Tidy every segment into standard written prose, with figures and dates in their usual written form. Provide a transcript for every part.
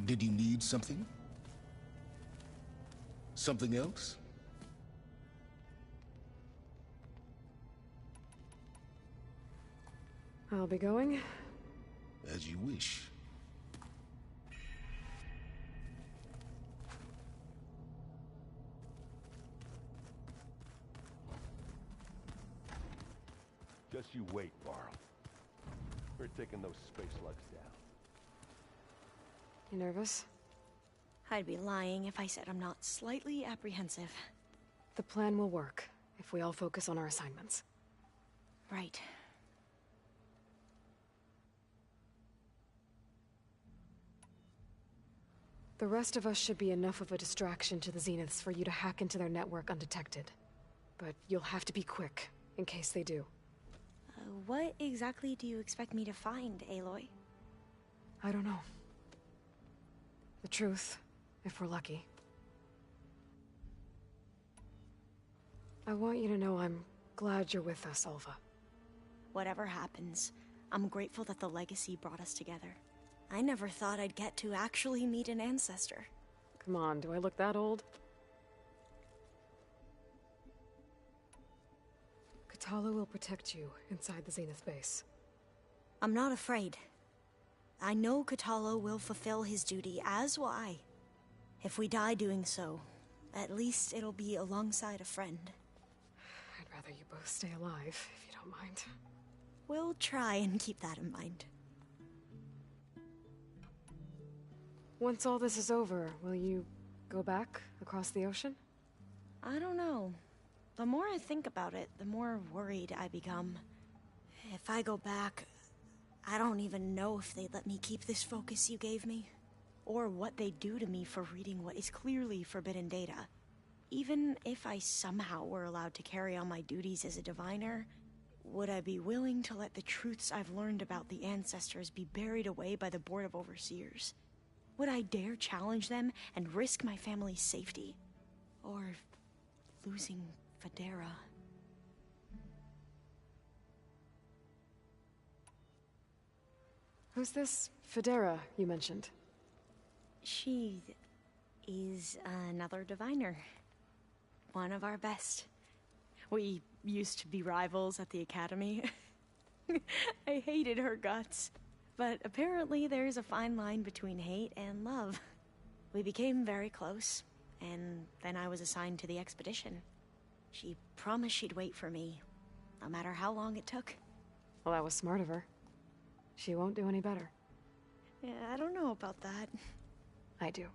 Did you need something? Something else? I'll be going. As you wish. Just you wait, Varl. We're taking those space slugs down. You nervous? I'd be lying if I said I'm not slightly apprehensive. The plan will work, if we all focus on our assignments. Right. The rest of us should be enough of a distraction to the Zeniths for you to hack into their network undetected. But you'll have to be quick, in case they do. What exactly do you expect me to find, Aloy? I don't know. The truth, if we're lucky. I want you to know I'm glad you're with us, Alva. Whatever happens, I'm grateful that the legacy brought us together. I never thought I'd get to actually meet an ancestor. Come on, do I look that old? Katala will protect you inside the Zenith base. I'm not afraid. I know Katala will fulfill his duty, as will I. If we die doing so, at least it'll be alongside a friend. I'd rather you both stay alive, if you don't mind. We'll try and keep that in mind. Once all this is over, will you go back across the ocean? I don't know. The more I think about it, the more worried I become. If I go back, I don't even know if they'd let me keep this focus you gave me, or what they'd do to me for reading what is clearly forbidden data. Even if I somehow were allowed to carry on my duties as a diviner, would I be willing to let the truths I've learned about the ancestors be buried away by the Board of Overseers? Would I dare challenge them and risk my family's safety? Or losing Federa? Who's this Federa you mentioned? She is another diviner. One of our best. We used to be rivals at the academy. I hated her guts. But apparently there's a fine line between hate and love. We became very close, and then I was assigned to the expedition. She promised she'd wait for me, no matter how long it took. Well, that was smart of her. She won't do any better. Yeah, I don't know about that. I do.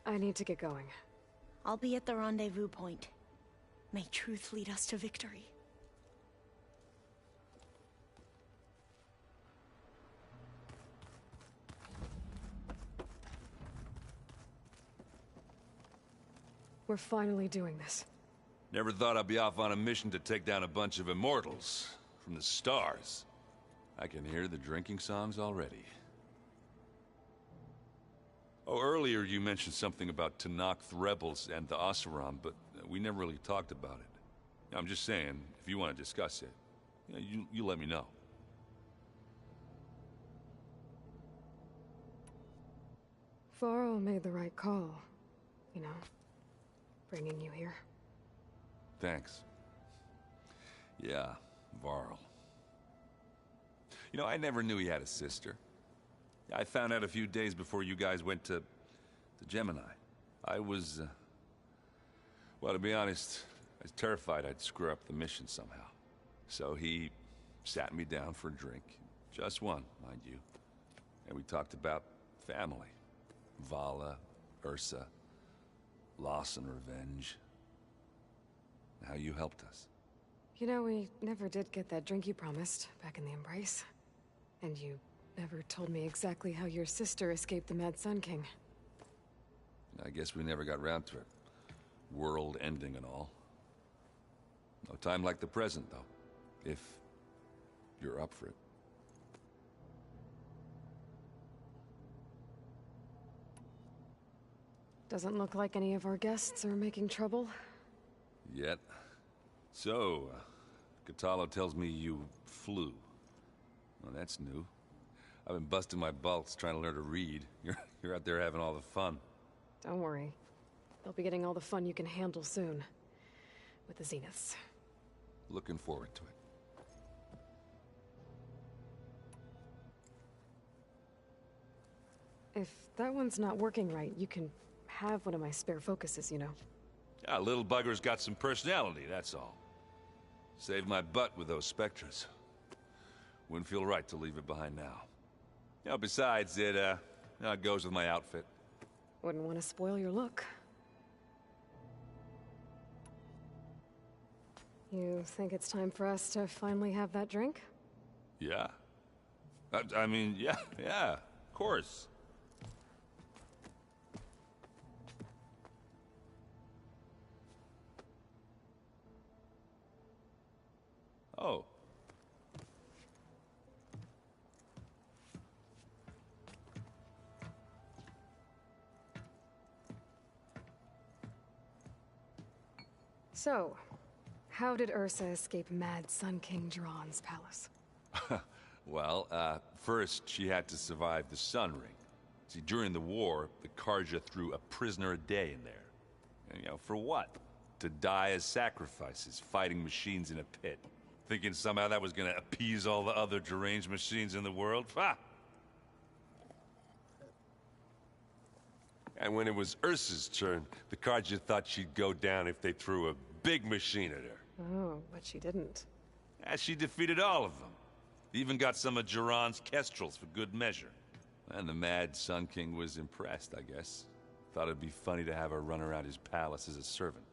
I need to get going. I'll be at the rendezvous point. May truth lead us to victory. We're finally doing this. Never thought I'd be off on a mission to take down a bunch of immortals from the stars. I can hear the drinking songs already. Oh, earlier you mentioned something about Tenakth rebels and the Oseram, but we never really talked about it. I'm just saying, if you want to discuss it, you let me know. Varl made the right call. You know, bringing you here. Thanks. Yeah, Varl. You know, I never knew he had a sister. I found out a few days before you guys went to Gemini. I was, well, to be honest, I was terrified I'd screw up the mission somehow. So he sat me down for a drink. Just one, mind you. And we talked about family. Vala, Ursa, loss and revenge. How you helped us. You know, we never did get that drink you promised back in the Embrace. And you never told me exactly how your sister escaped the Mad Sun King. I guess we never got around to it. World ending and all. No time like the present, though. If you're up for it. Doesn't look like any of our guests are making trouble. Yet. So, Catalo tells me you flew. Well, that's new. I've been busting my balls trying to learn to read. You're out there having all the fun. Don't worry. They'll be getting all the fun you can handle soon. With the Zeniths. Looking forward to it. If that one's not working right, you can have one of my spare focuses, you know. Yeah, little bugger's got some personality, that's all. Saved my butt with those Spectres. Wouldn't feel right to leave it behind now. You know, besides, it goes with my outfit. Wouldn't want to spoil your look. You think it's time for us to finally have that drink? Yeah. I mean, yeah, of course. Oh. So, how did Ursa escape Mad Sun King Jiran's palace? Well, first she had to survive the Sun Ring. See, during the war, the Karja threw a prisoner a day in there. And, you know, for what? To die as sacrifices, fighting machines in a pit. Thinking somehow that was gonna appease all the other deranged machines in the world? Ha! And when it was Ursa's turn, the Karja thought she'd go down if they threw a big machine at her. Oh, but she didn't. Yeah, she defeated all of them. Even got some of Jiran's kestrels for good measure. And the Mad Sun King was impressed, I guess. Thought it'd be funny to have her run around his palace as a servant.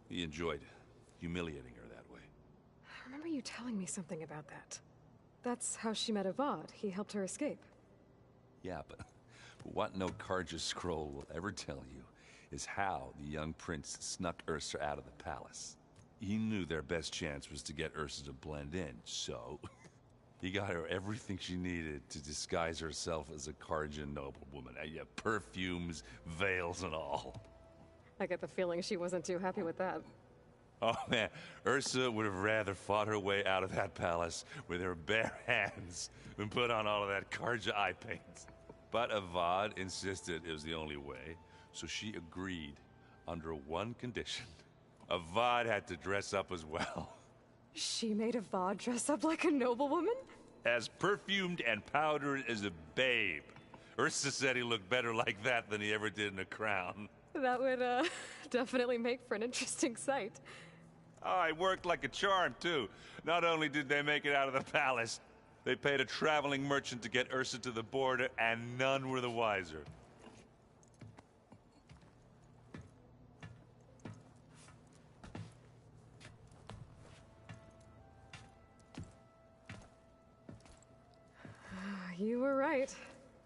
He enjoyed humiliating her that way. I remember you telling me something about that. That's how she met Avad. He helped her escape. Yeah, but what no Karja scroll will ever tell you is how the young prince snuck Ursa out of the palace. He knew their best chance was to get Ursa to blend in, so he got her everything she needed to disguise herself as a Karja noblewoman. Yeah, perfumes, veils, and all. I get the feeling she wasn't too happy with that. Oh man, Ursa would have rather fought her way out of that palace with her bare hands than put on all of that Karja eye paint. But Avad insisted it was the only way, so she agreed under one condition. Avad had to dress up as well. She made Avad dress up like a noblewoman? As perfumed and powdered as a babe. Ursa said he looked better like that than he ever did in a crown. That would, definitely make for an interesting sight. Oh, it worked like a charm, too. Not only did they make it out of the palace, they paid a traveling merchant to get Ursa to the border, and none were the wiser. You were right.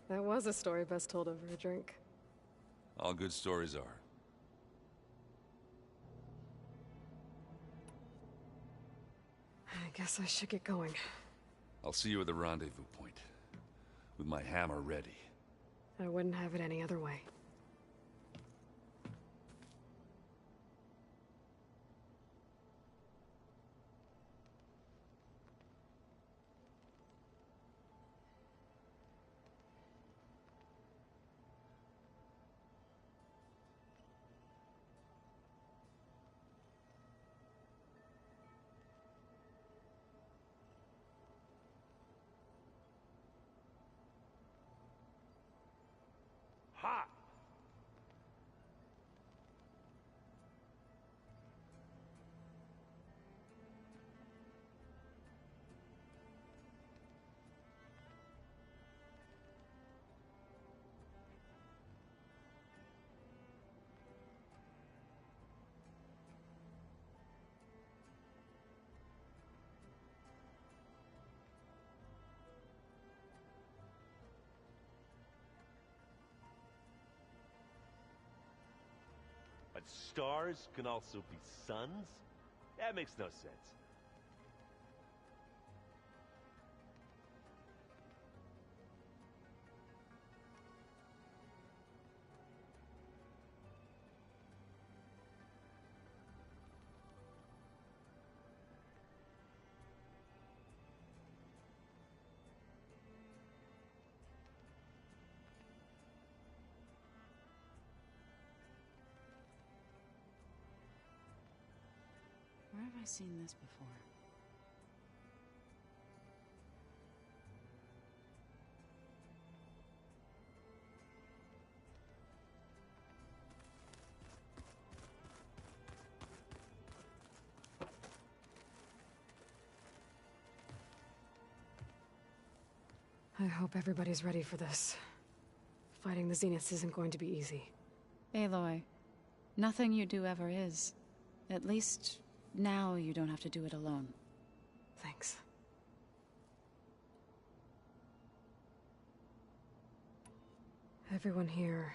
That was a story best told over a drink. All good stories are. I guess I should get going. I'll see you at the rendezvous point, with my hammer ready. I wouldn't have it any other way. Ha! But stars can also be suns? That makes no sense. I seen this before? I hope everybody's ready for this. Fighting the Zeniths isn't going to be easy. Aloy, nothing you do ever is. At least, now you don't have to do it alone. Thanks. Everyone here...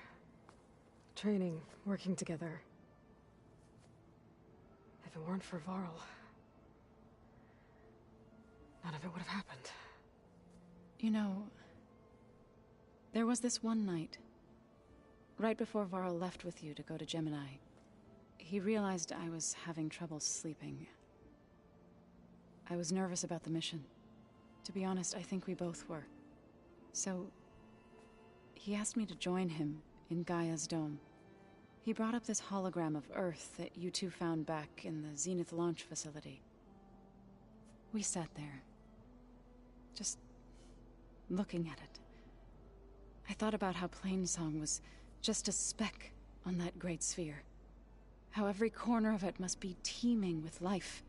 training, working together. If it weren't for Varl... none of it would have happened. You know, there was this one night, right before Varl left with you to go to Gemini. He realized I was having trouble sleeping. I was nervous about the mission. To be honest, I think we both were. So, he asked me to join him in Gaia's dome. He brought up this hologram of Earth that you two found back in the Zenith launch facility. We sat there, just looking at it. I thought about how Plainsong was just a speck on that great sphere. How every corner of it must be teeming with life.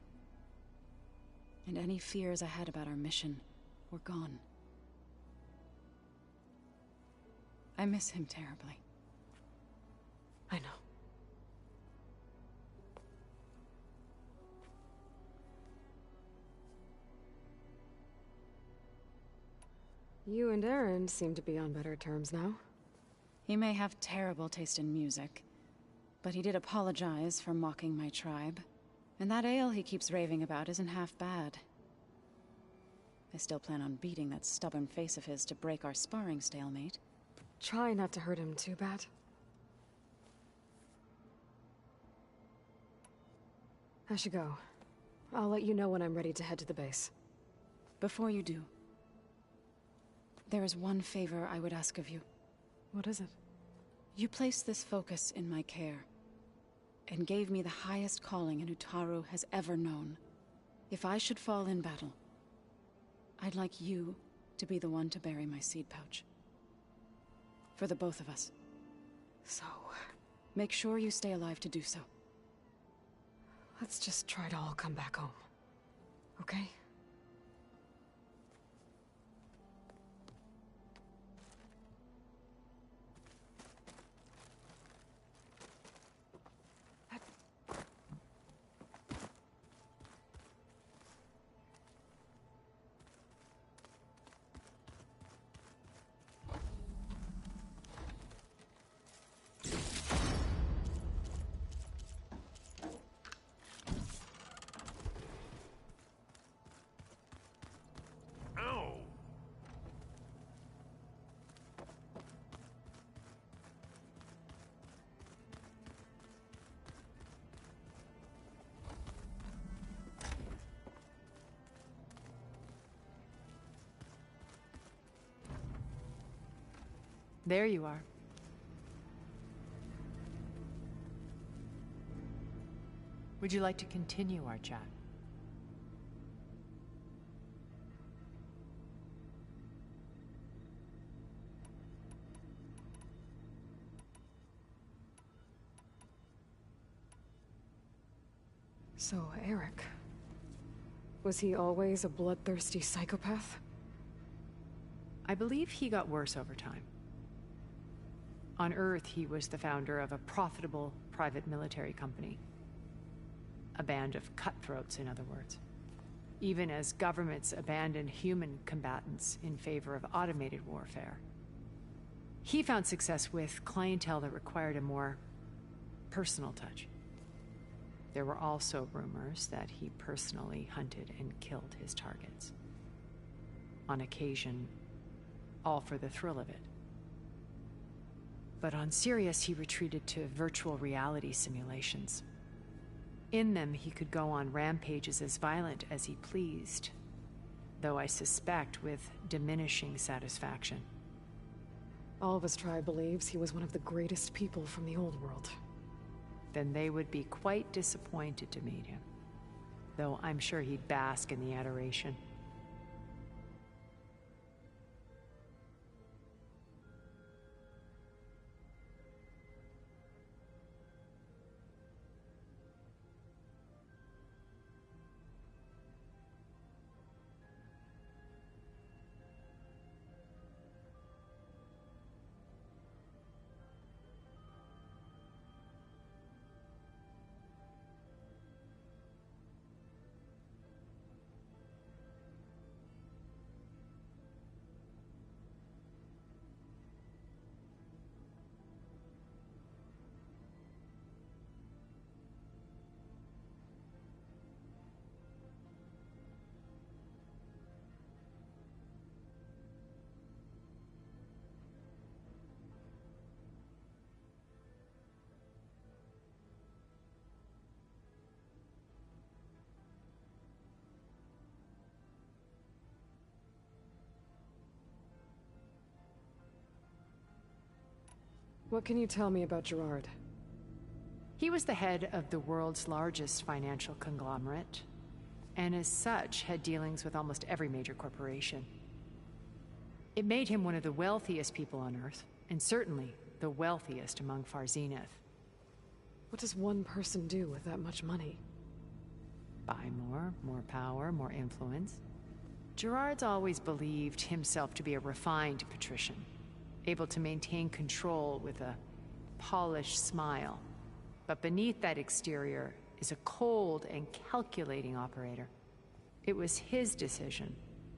And any fears I had about our mission were gone. I miss him terribly. I know. You and Aaron seem to be on better terms now. He may have terrible taste in music, but he did apologize for mocking my tribe. And that ale he keeps raving about isn't half bad. I still plan on beating that stubborn face of his to break our sparring stalemate. Try not to hurt him too bad. I should go. I'll let you know when I'm ready to head to the base. Before you do, there is one favor I would ask of you. What is it? You placed this focus in my care, and gave me the highest calling an Utaru has ever known. If I should fall in battle, I'd like you to be the one to bury my seed pouch. For the both of us. So... make sure you stay alive to do so. let's just try to all come back home. Okay? There you are. Would you like to continue our chat? So, Eric... was he always a bloodthirsty psychopath? I believe he got worse over time. On Earth, he was the founder of a profitable private military company. A band of cutthroats, in other words. Even as governments abandoned human combatants in favor of automated warfare. He found success with clientele that required a more personal touch. There were also rumors that he personally hunted and killed his targets. On occasion, all for the thrill of it. But on Sirius, he retreated to virtual reality simulations. In them, he could go on rampages as violent as he pleased, though I suspect with diminishing satisfaction. All of his tribe believes he was one of the greatest people from the old world. Then they would be quite disappointed to meet him. though I'm sure he'd bask in the adoration. What can you tell me about Gerard? He was the head of the world's largest financial conglomerate, and as such had dealings with almost every major corporation. It made him one of the wealthiest people on Earth, and certainly the wealthiest among Far Zenith. What does one person do with that much money? Buy more power, more influence. Gerard's always believed himself to be a refined patrician, able to maintain control with a polished smile. But beneath that exterior is a cold and calculating operator. It was his decision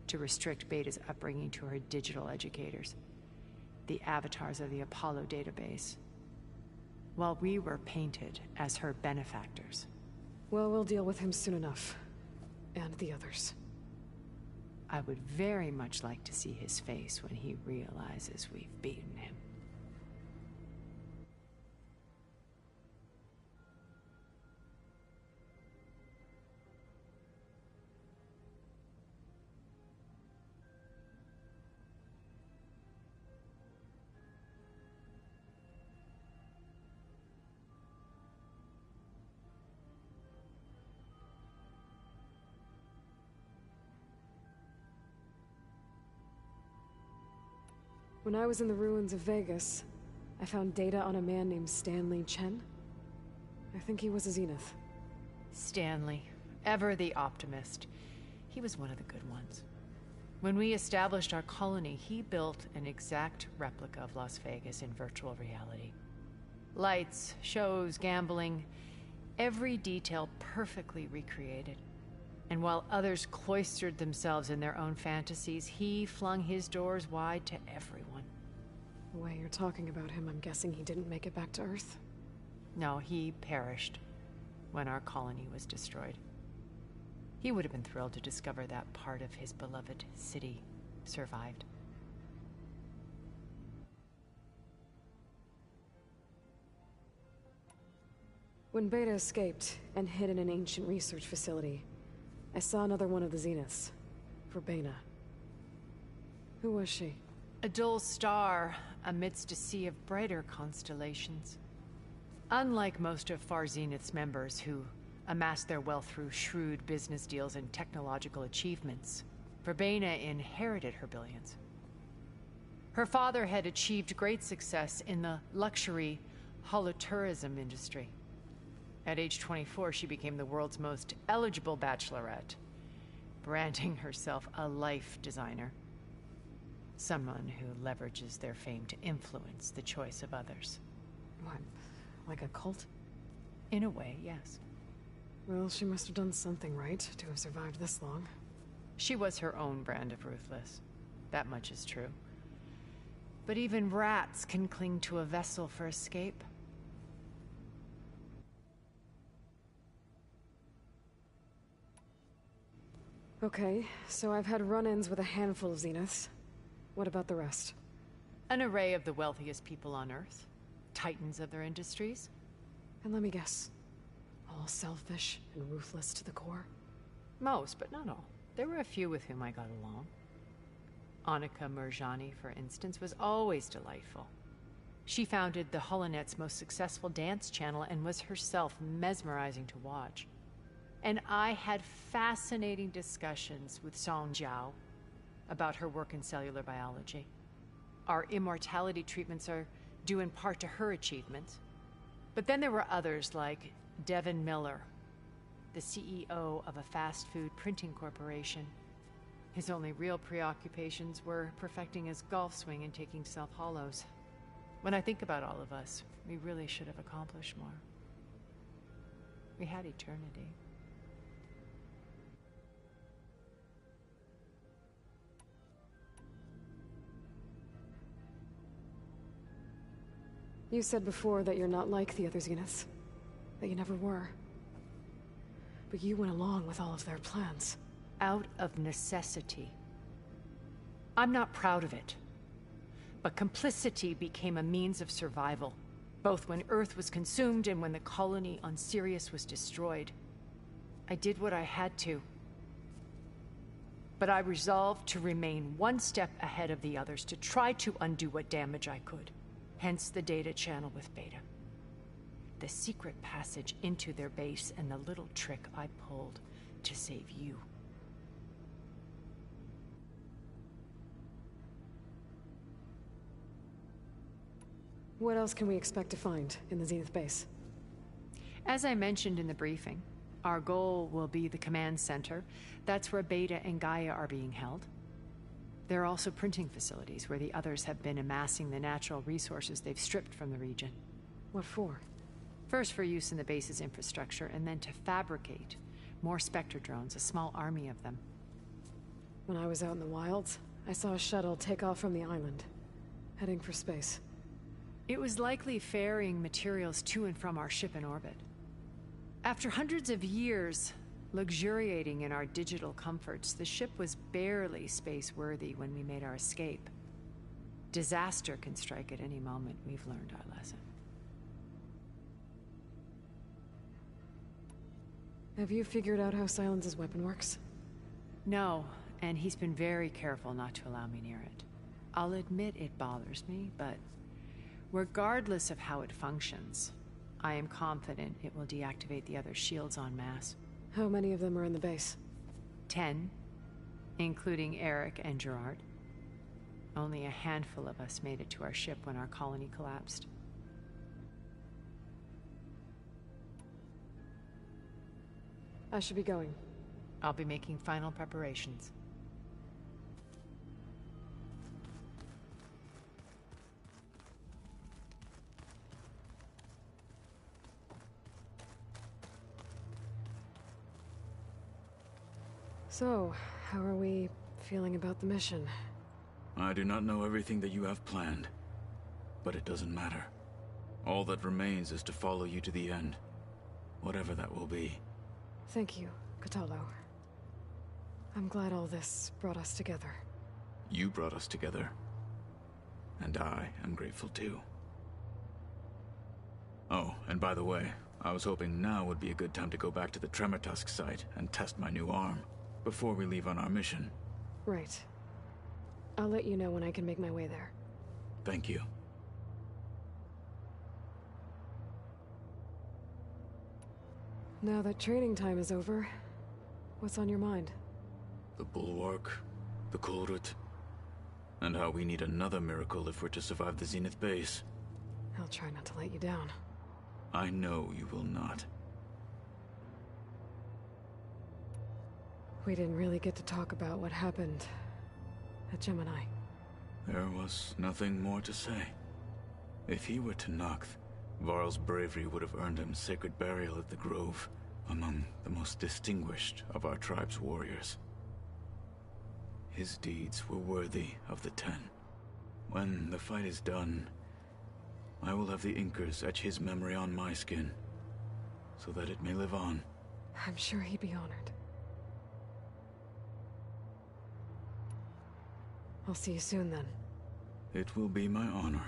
to restrict Beta's upbringing to her digital educators, the avatars of the Apollo database, while we were painted as her benefactors. Well, we'll deal with him soon enough. And the others. I would very much like to see his face when he realizes we've beaten him. When I was in the ruins of Vegas, I found data on a man named Stanley Chen. I think he was a Zenith. Stanley, ever the optimist. He was one of the good ones. When we established our colony, he built an exact replica of Las Vegas in virtual reality. Lights, shows, gambling, every detail perfectly recreated. And while others cloistered themselves in their own fantasies, he flung his doors wide to everyone. The way you're talking about him, I'm guessing he didn't make it back to Earth? No, he perished when our colony was destroyed. He would have been thrilled to discover that part of his beloved city survived. When Beta escaped and hid in an ancient research facility, I saw another one of the Zeniths, Verbena. Who was she? A dull star amidst a sea of brighter constellations. Unlike most of Far Zenith's members who amassed their wealth through shrewd business deals and technological achievements, Verbena inherited her billions. Her father had achieved great success in the luxury holotourism industry. At age 24, she became the world's most eligible bachelorette, branding herself a life designer. Someone who leverages their fame to influence the choice of others. What, like a cult? In a way, yes. Well, she must have done something right to have survived this long. She was her own brand of ruthless. That much is true. But even rats can cling to a vessel for escape. Okay, so I've had run-ins with a handful of Zeniths. What about the rest? An array of the wealthiest people on Earth. Titans of their industries. And let me guess. All selfish and ruthless to the core? Most, but not all. There were a few with whom I got along. Annika Murjani, for instance, was always delightful. She founded the HoloNet's most successful dance channel and was herself mesmerizing to watch. And I had fascinating discussions with Song Jiao about her work in cellular biology. Our immortality treatments are due in part to her achievements. But then there were others like Devin Miller, the CEO of a fast food printing corporation. His only real preoccupations were perfecting his golf swing and taking self-hollows. When I think about all of us, we really should have accomplished more. We had eternity. You said before that you're not like the other Zeniths. That you never were. But you went along with all of their plans. Out of necessity. I'm not proud of it. But complicity became a means of survival, both when Earth was consumed and when the colony on Sirius was destroyed. I did what I had to. But I resolved to remain one step ahead of the others, to try to undo what damage I could. Hence the data channel with Beta. The secret passage into their base and the little trick I pulled to save you. What else can we expect to find in the Zenith base? As I mentioned in the briefing, our goal will be the command center. That's where Beta and Gaia are being held. There are also printing facilities where the others have been amassing the natural resources they've stripped from the region. What for? First for use in the base's infrastructure, and then to fabricate more Spectre drones, a small army of them. When I was out in the wilds, I saw a shuttle take off from the island, heading for space. It was likely ferrying materials to and from our ship in orbit. After hundreds of years luxuriating in our digital comforts, the ship was barely space-worthy when we made our escape. Disaster can strike at any moment. We've learned our lesson. Have you figured out how Silence's weapon works? No, and he's been very careful not to allow me near it. I'll admit it bothers me, but regardless of how it functions, I am confident it will deactivate the other shields en masse. How many of them are in the base? 10, including Eric and Gerard. Only a handful of us made it to our ship when our colony collapsed. I should be going. I'll be making final preparations. So, how are we feeling about the mission? I do not know everything that you have planned, but it doesn't matter. All that remains is to follow you to the end, whatever that will be. Thank you, Kotallo. I'm glad all this brought us together. You brought us together, and I am grateful too. Oh, and by the way, I was hoping now would be a good time to go back to the Tremortusk site and test my new arm, before we leave on our mission. Right. I'll let you know when I can make my way there. Thank you. Now that training time is over, what's on your mind? The Bulwark, the Kulrut, and how we need another miracle if we're to survive the Zenith base. I'll try not to let you down. I know you will not. We didn't really get to talk about what happened at Gemini. There was nothing more to say. If he were to Noct, Varl's bravery would have earned him sacred burial at the Grove, among the most distinguished of our tribe's warriors. His deeds were worthy of the 10. When the fight is done, I will have the Inkers etch his memory on my skin, so that it may live on. I'm sure he'd be honored. I'll see you soon then. It will be my honor.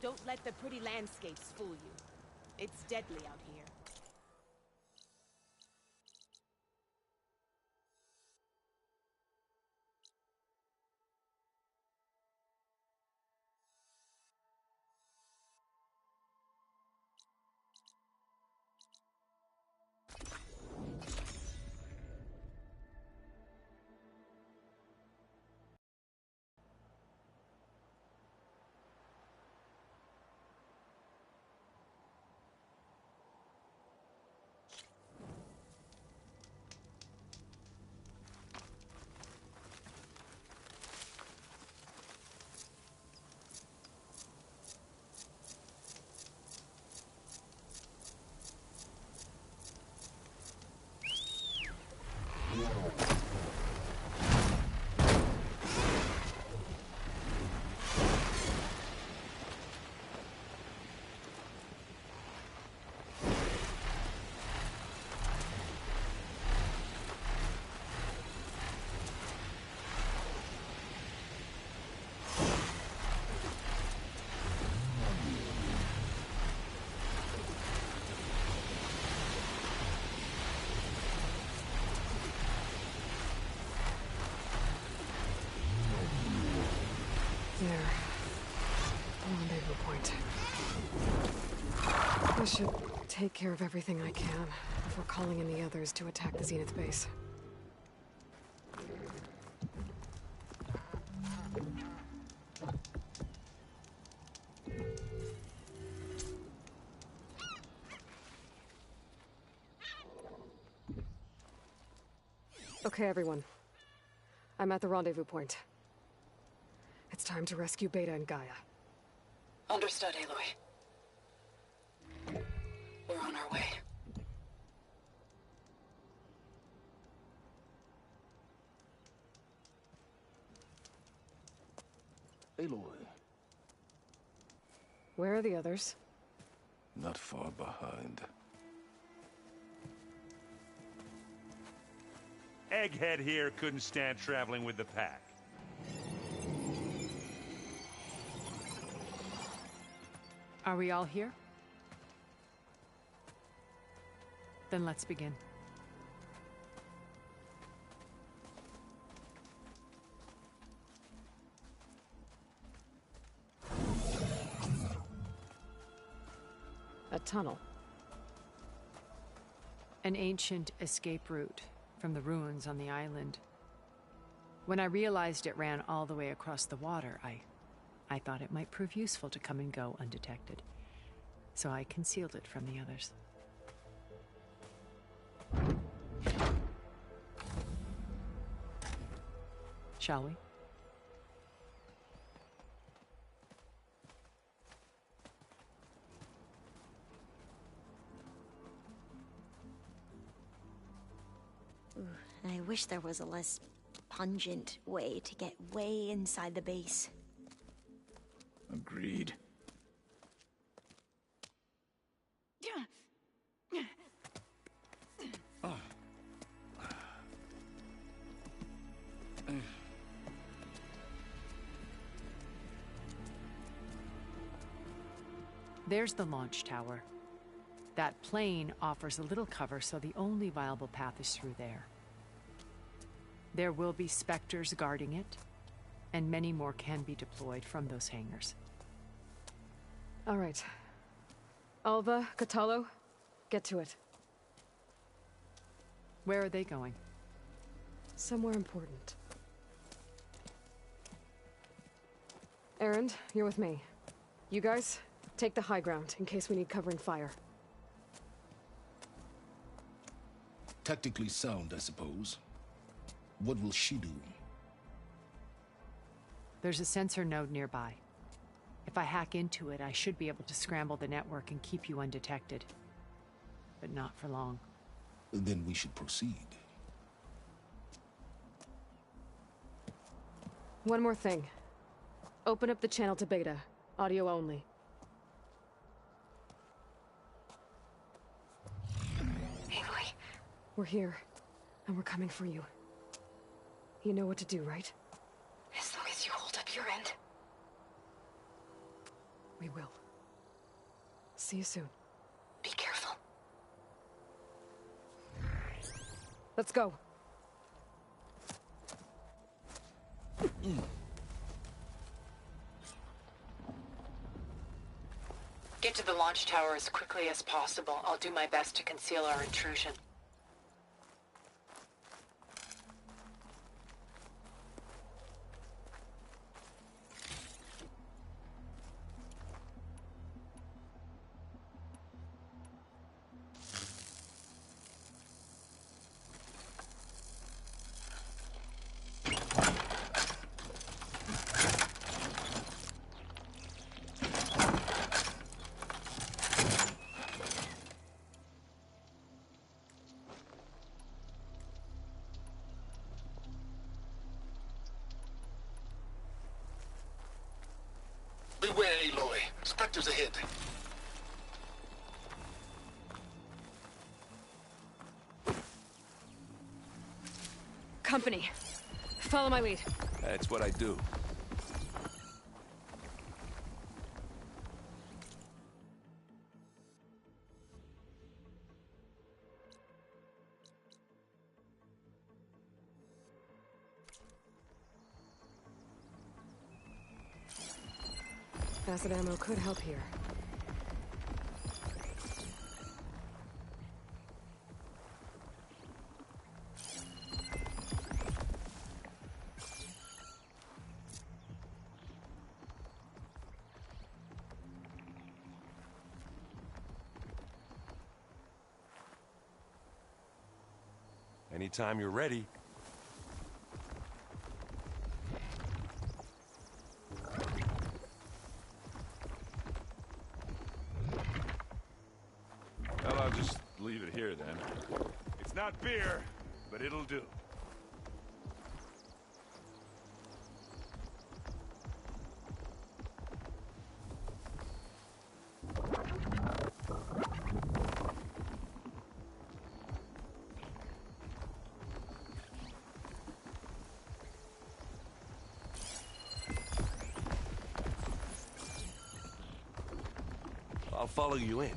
Don't let the pretty landscapes fool you. It's deadly out here. There. Rendezvous point. I should take care of everything I can before calling in the others to attack the Zenith base. Okay, everyone. I'm at the rendezvous point. It's time to rescue Beta and Gaia. Understood, Aloy. We're on our way. Aloy, Where are the others? not far behind. Egghead here couldn't stand traveling with the pack. Are we all here? Then let's begin. A tunnel. An ancient escape route from the ruins on the island. When I realized it ran all the way across the water, I thought it might prove useful to come and go undetected. So I concealed it from the others. Shall we? I wish there was a less pungent way to get way inside the base. Agreed. There's the launch tower. That plane offers a little cover, so the only viable path is through there. There will be Spectres guarding it, and many more can be deployed from those hangars. All right. Alva, Catalo, get to it. Where are they going? Somewhere important. Erend, you're with me. You guys, take the high ground in case we need covering fire. Tactically sound, I suppose. What will she do? There's a sensor node nearby. If I hack into it, I should be able to scramble the network and keep you undetected. But not for long. Then we should proceed. One more thing. Open up the channel to Beta. Audio only. Aloy. We're here, and we're coming for you. You know what to do, right? As long as you hold up your end. We will. See you soon. Be careful. Let's go. Get to the launch tower as quickly as possible. I'll do my best to conceal our intrusion. Beware, Aloy. Spectres ahead. Company. Follow my lead. That's what I do. Acid ammo could help here. Anytime you're ready. Well, I'll just leave it here then. It's not beer, but it'll do. I'll follow you in.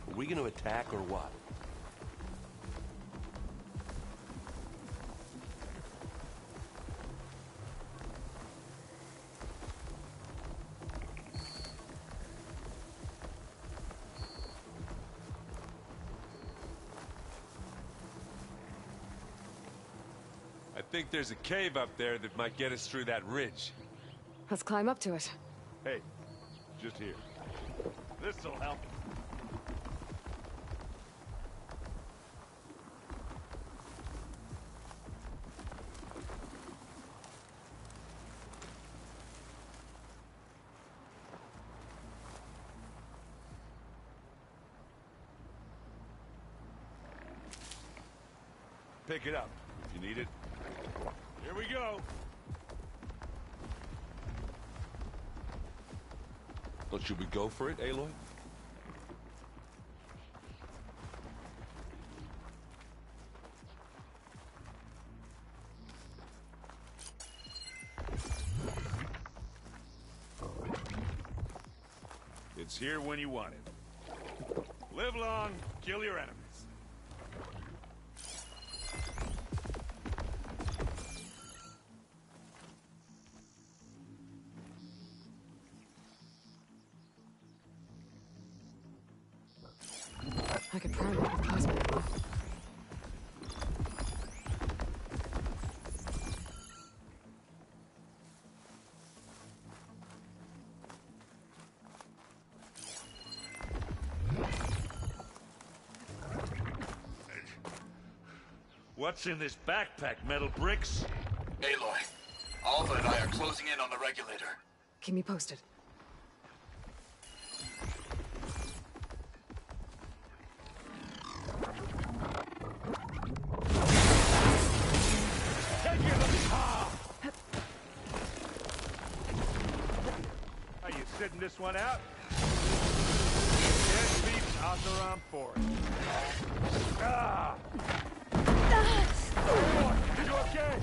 Are we gonna attack or what? I think there's a cave up there that might get us through that ridge. Let's climb up to it. Hey, just here. This'll help. Pick it up if you need it. Here we go. Well, should we go for it, Aloy? It's here when you want it. Live long, kill your enemies. I could prime it with plasma ammo. What's in this backpack, metal bricks? Aloy, Alpha and I are closing in on the regulator. Keep me posted. Are you sitting this one out? Dead beats out the round for it. Ah! Boy, you okay?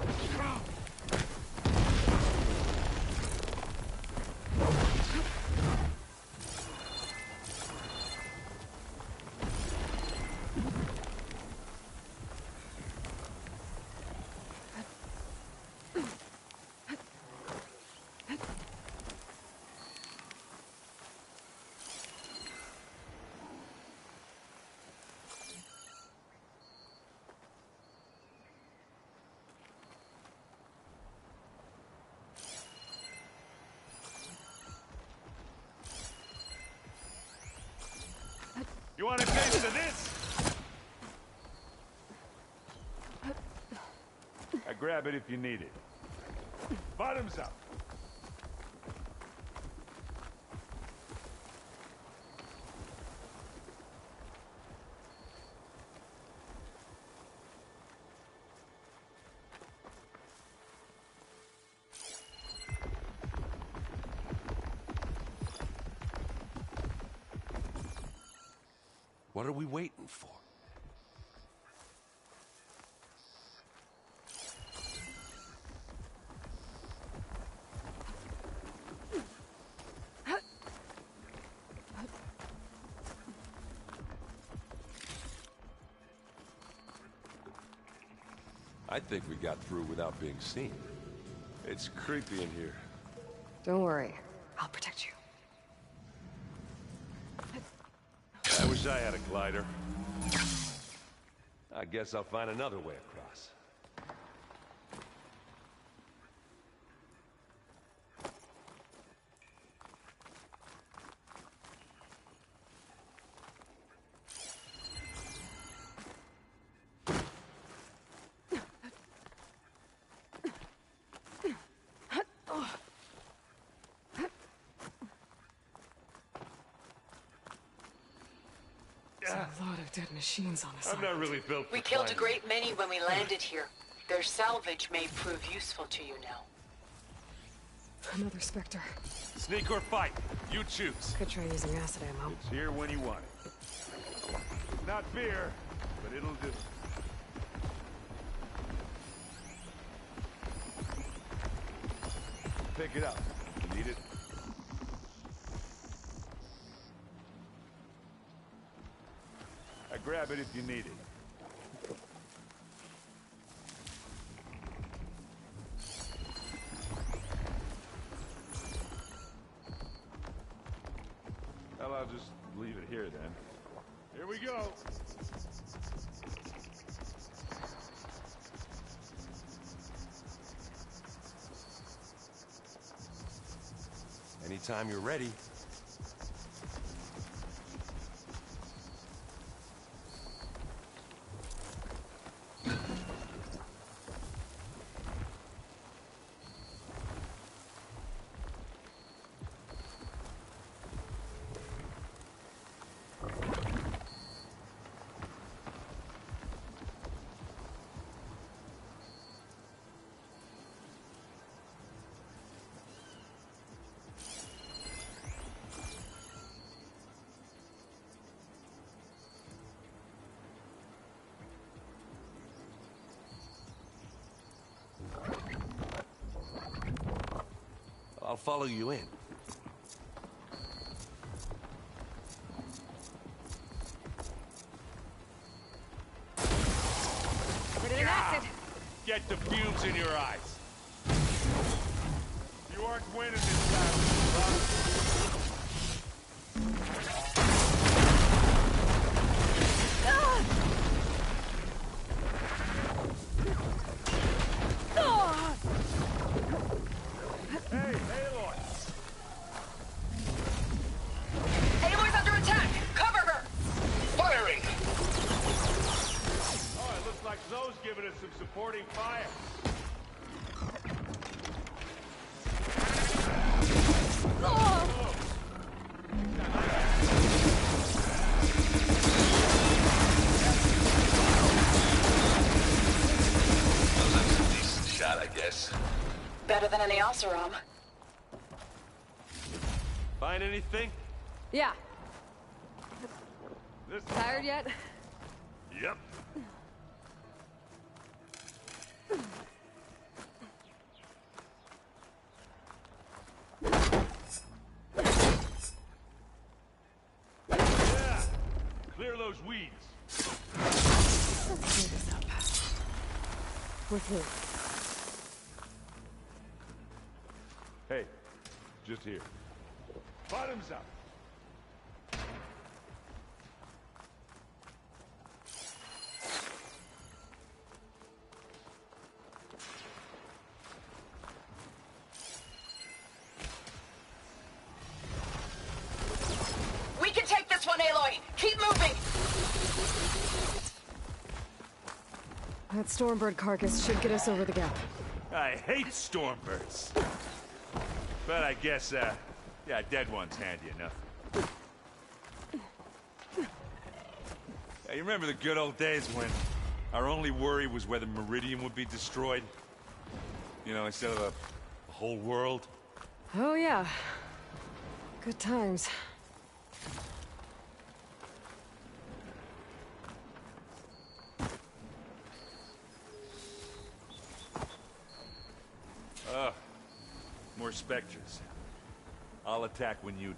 You want a taste of this? I grab it if you need it. Bottoms up. What are we waiting for? I think we got through without being seen. It's creepy in here. Don't worry. I'll protect you. I wish I had a glider. I guess I'll find another way across. There's a lot of dead machines on this I'm not really built for We killed a climbing. great many when we landed here. Their salvage may prove useful to you now. Another Spectre. Sneak or fight, you choose. Could try using acid ammo. It's here when you want it. Not fear, but it'll do. Pick it up. You need it? I grab it if you need it. Well, I'll just leave it here then. Here we go. Anytime you're ready. I'll follow you in. Get the fumes in your eyes. You aren't winning this battle, Hey, Aloy! Aloy's under attack! Cover her! Firing! Oh, it looks like Zoe's giving us some supporting fire. shot, I guess. Better than any Oseram. Find anything? Yeah. This Tired yet? Yep. Yeah. Clear those weeds. Let's clear this up. We're through. Hey, just here. Bottoms up. We can take this one, Aloy! Keep moving! That Stormbird carcass should get us over the gap. I hate stormbirds. But I guess, yeah, dead one's handy enough. Yeah, you remember the good old days when our only worry was whether Meridian would be destroyed? You know, instead of a whole world? Oh yeah. Good times. Ugh. More specters. I'll attack when you do.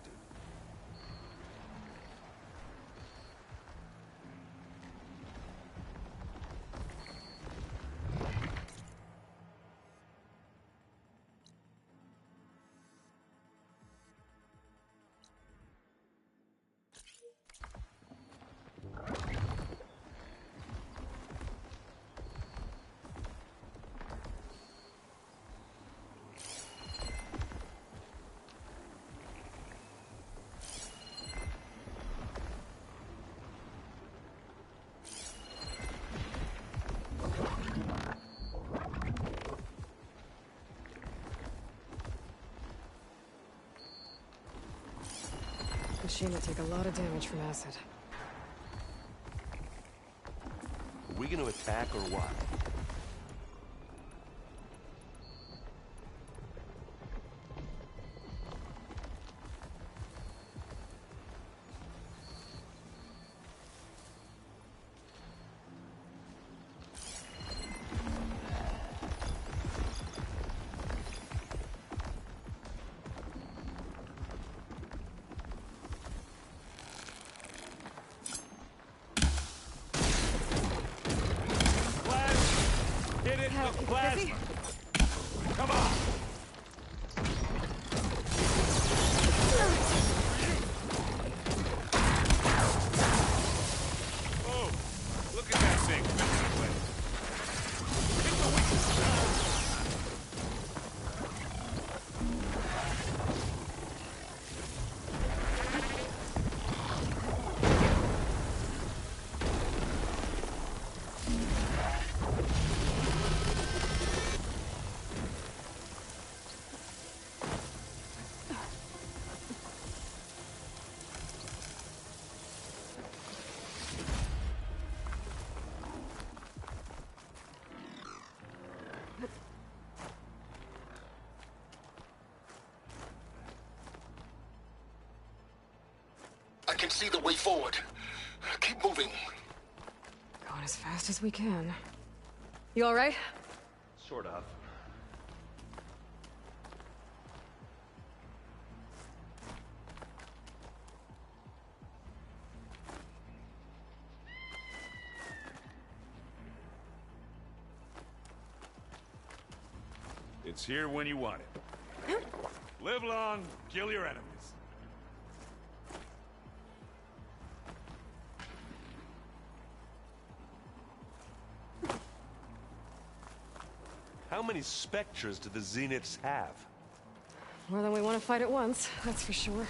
Machine will take a lot of damage from acid. Are we gonna attack or what? Hit it with plasma! Come on! Oh, look at that thing. Hit the weakest. I can see the way forward. Keep moving. Going as fast as we can. You all right? Sort of. It's here when you want it. Live long, kill your enemies. How many specters do the Zeniths have? More than we want to fight at once, that's for sure.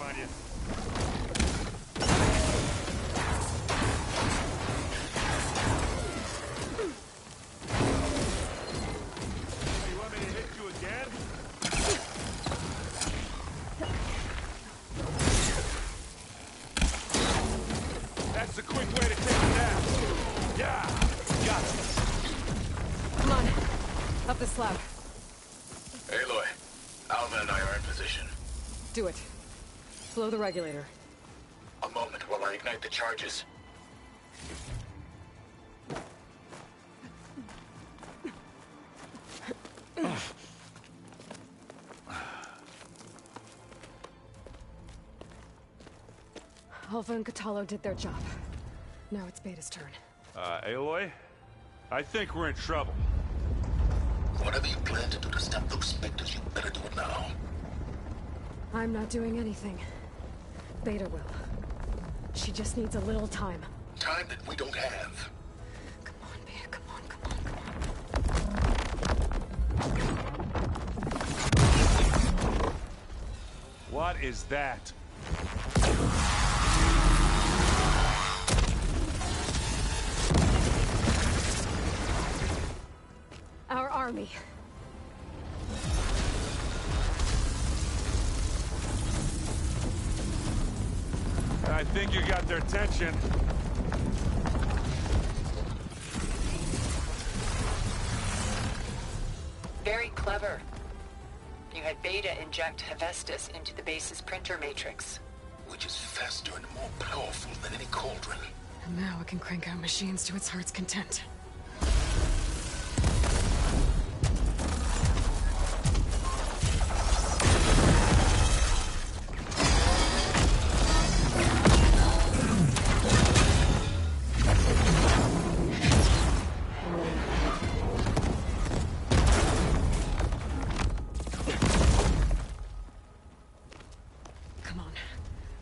on you. You want me to hit you again? That's the quick way to take it down. Yeah, got it. Come on. Up the slab. Aloy, Alva and I are in position. Do it. Blow the regulator. A moment while I ignite the charges. Alpha and Catalo did their job. Now it's Beta's turn. Aloy? I think we're in trouble. Whatever you plan to do to stop those specters, you better do it now. I'm not doing anything. Beta will. She just needs a little time. Time that we don't have. Come on, Beta, come on, come on, come on. What is that? Our army. I think you got their attention. Very clever. You had Beta inject Hephaestus into the base's printer matrix. Which is faster and more powerful than any cauldron. And now it can crank out machines to its heart's content.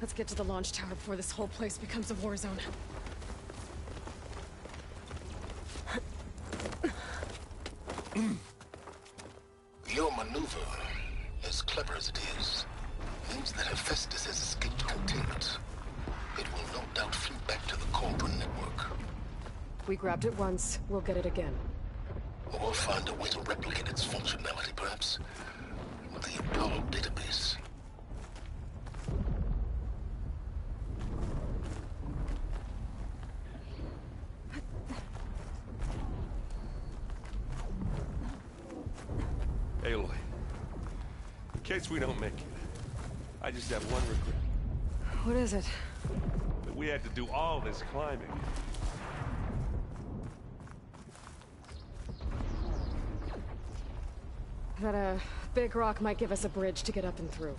Let's get to the launch tower before this whole place becomes a war zone. Your maneuver, as clever as it is, means that Hephaestus has escaped containment. It will no doubt flee back to the Cauldron network. We grabbed it once, we'll get it again. Or find a way to replicate its functionality, perhaps. The Apollo database. Aloy, in case we don't make it, I just have one regret. What is it? That we had to do all this climbing. That a big rock might give us a bridge to get up and through.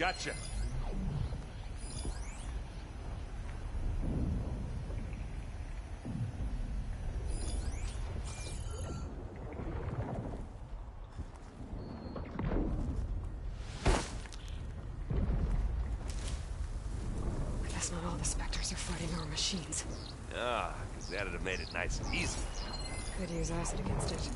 Gotcha. I guess not all the Spectres are fighting our machines. Ah, because that'd have made it nice and easy. Could use acid against it.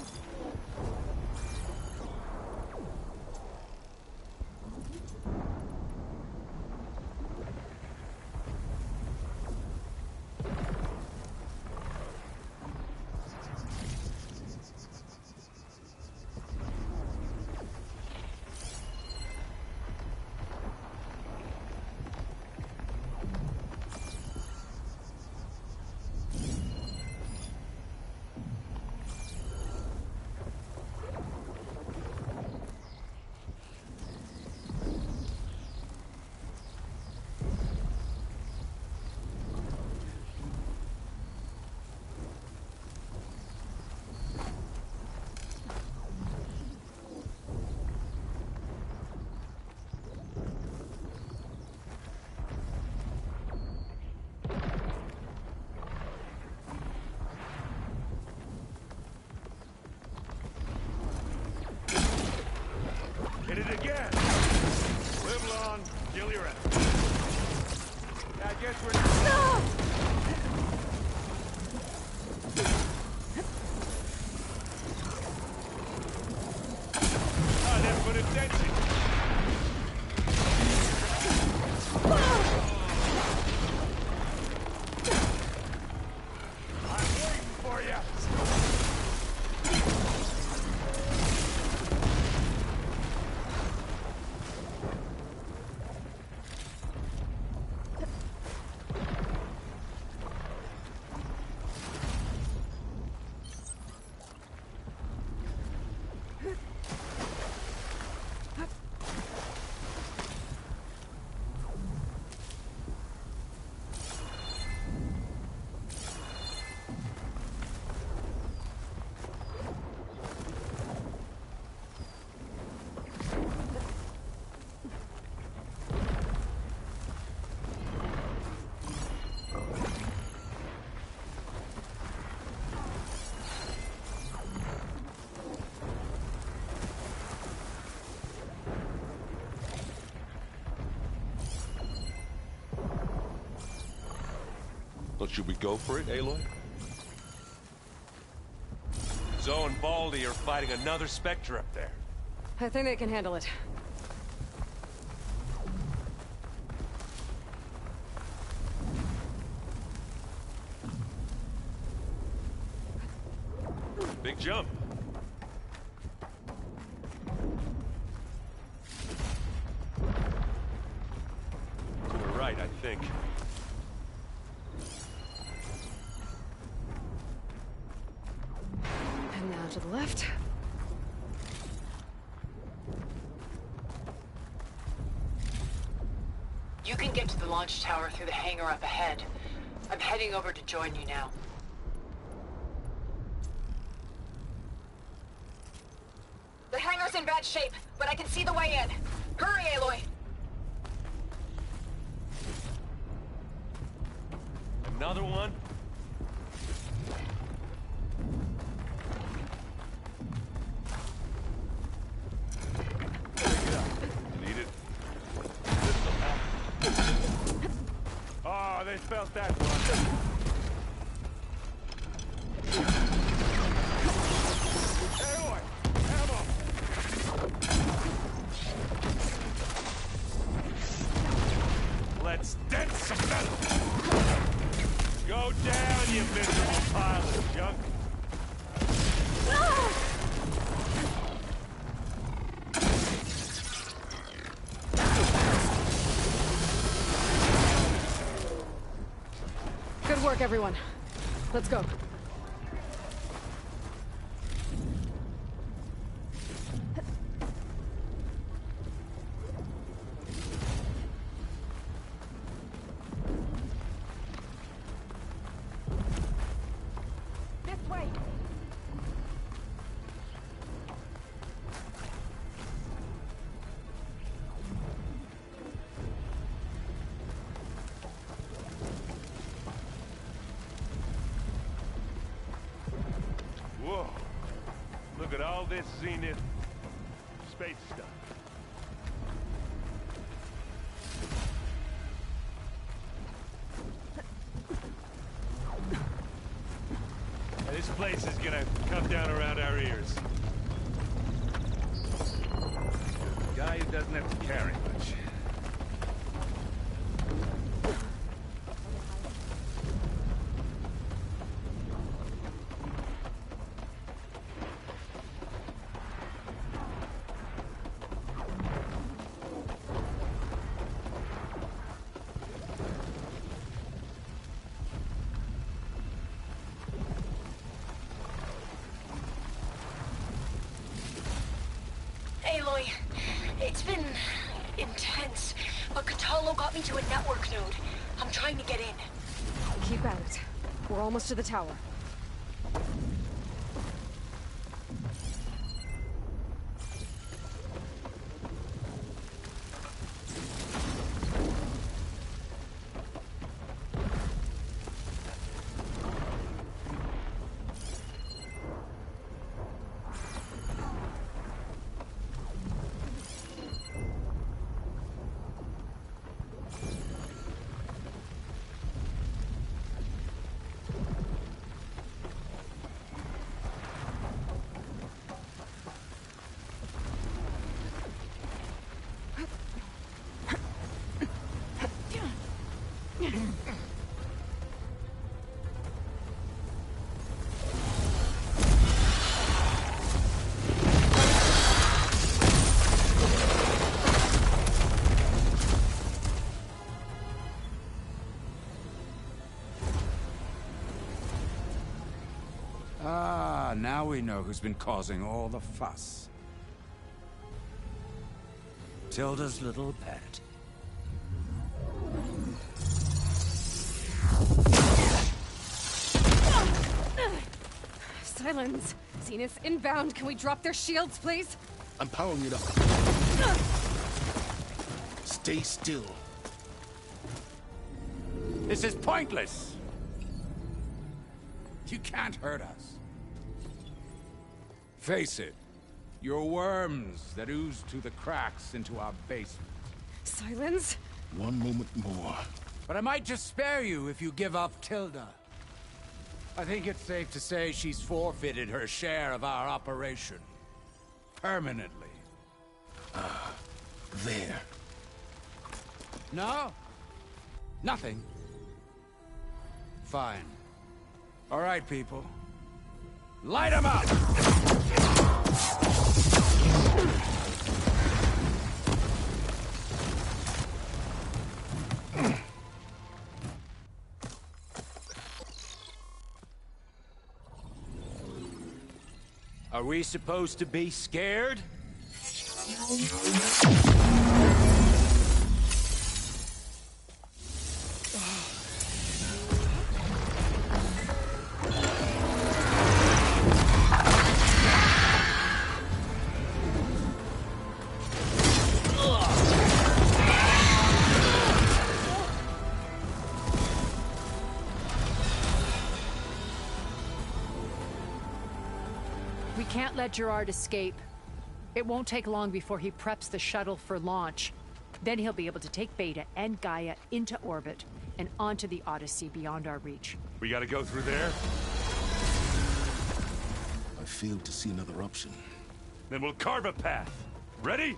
Well, should we go for it, Aloy? Zoe and Baldy are fighting another Spectre up there. I think they can handle it. Big jump. To the right, I think. And now to the left. You can get to the launch tower through the hangar up ahead. I'm heading over to join you now. The hangar's in bad shape, but I can see the way in. Hurry, Aloy! Another one? Need it? Oh, they felt that one. Aloy! Ammo! Let's dent some metal! Go down, you miserable pile of junk! Good work, everyone. Let's go. This way! Whoa. Look at all this Zenith space stuff. This place is gonna come down around our ears. Gaia doesn't have to carry much. Aloy, it's been intense, but Catalo got me to a network node. I'm trying to get in. Keep at it. We're almost to the tower. Ah, now we know who's been causing all the fuss. Tilda's little pet. Silence! Zenith inbound. Can we drop their shields, please? I'm powering it up. Stay still. This is pointless! You can't hurt us. Face it, you're worms that ooze through the cracks into our basement. Silence? One moment more, But I might just spare you if you give up Tilda. I think it's safe to say she's forfeited her share of our operation. Permanently. There. No? Nothing? Fine. All right, people. Light 'em up! Are we supposed to be scared? We can't let Gerard escape. It won't take long before he preps the shuttle for launch. Then he'll be able to take Beta and Gaia into orbit and onto the Odyssey beyond our reach. We gotta go through there? I fail to see another option. Then we'll carve a path. Ready?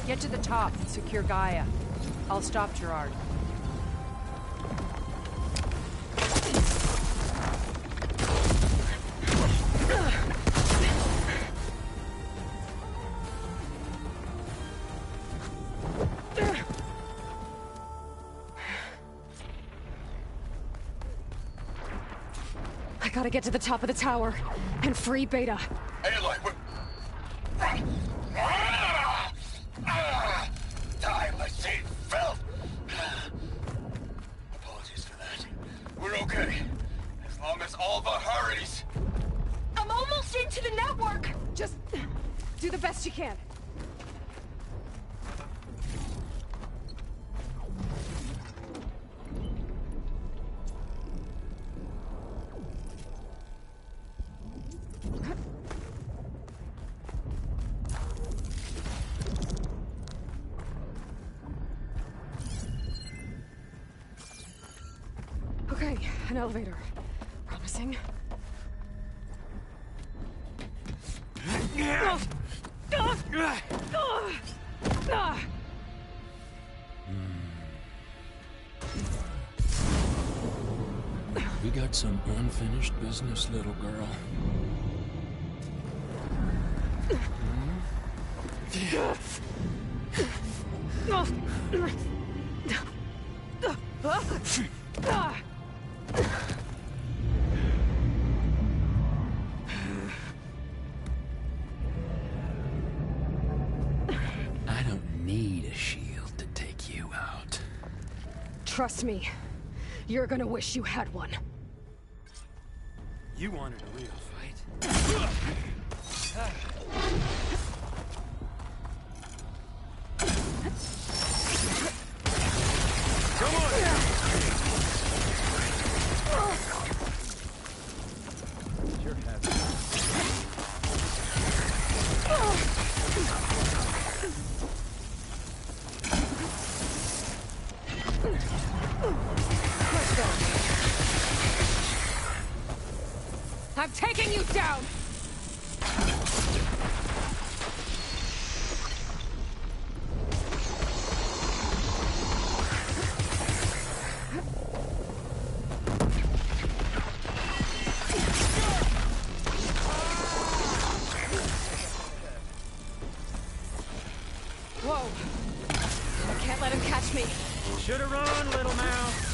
Get to the top and secure Gaia. I'll stop Gerard. I gotta get to the top of the tower and free Beta. Aloy, time machine fell. Apologies for that. We're okay. As long as Alva hurries. I'm almost into the network! Just do the best you can. Okay, an elevator. Promising. We got some unfinished business, little girl. I don't need a shield to take you out. Trust me, you're gonna wish you had one. You wanted a real fight. Come on! You're heavy. I'm taking you down! Whoa! I can't let him catch me. Should've run, little mouse.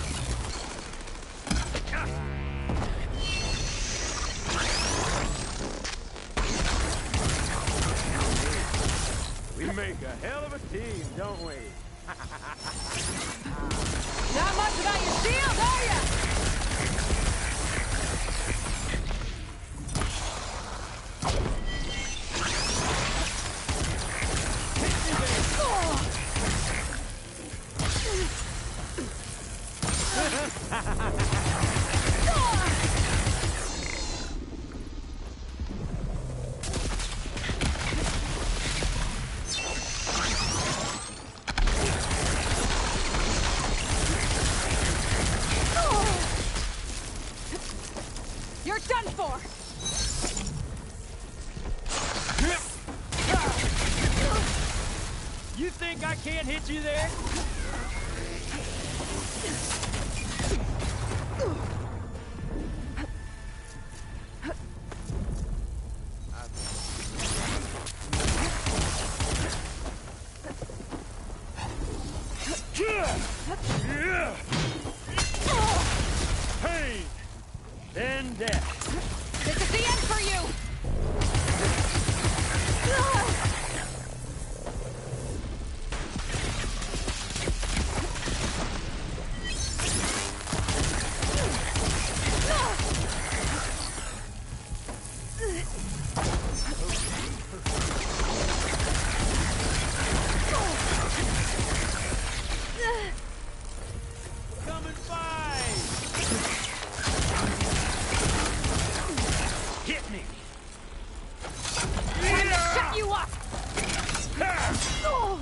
We make a hell of a team, don't we? Not much about your shield, are ya? for? You think I can't hit you there? Pain, then death. This is the end for you! Come and fight! Hit me! Time to shut you up! Oh.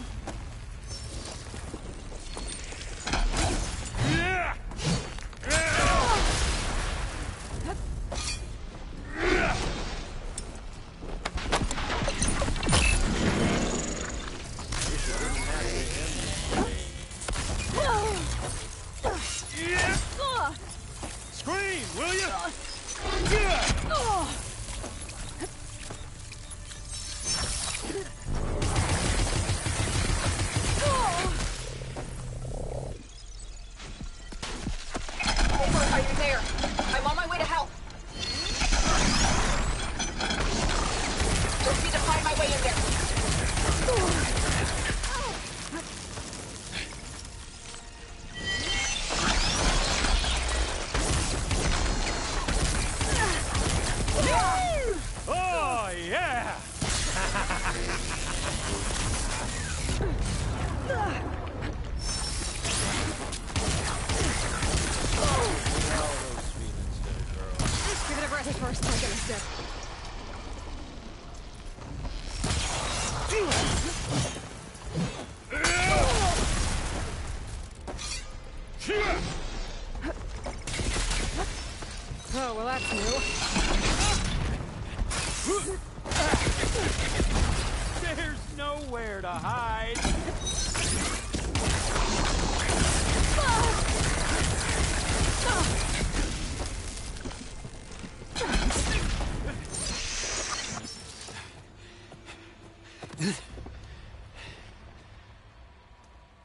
Scream, will you? Over, are you there? I'm on my way to help. Don't need to find my way in there. Oh, yeah! Give it a breath first, I'm gonna step. Oh, well that's new. There's nowhere to hide.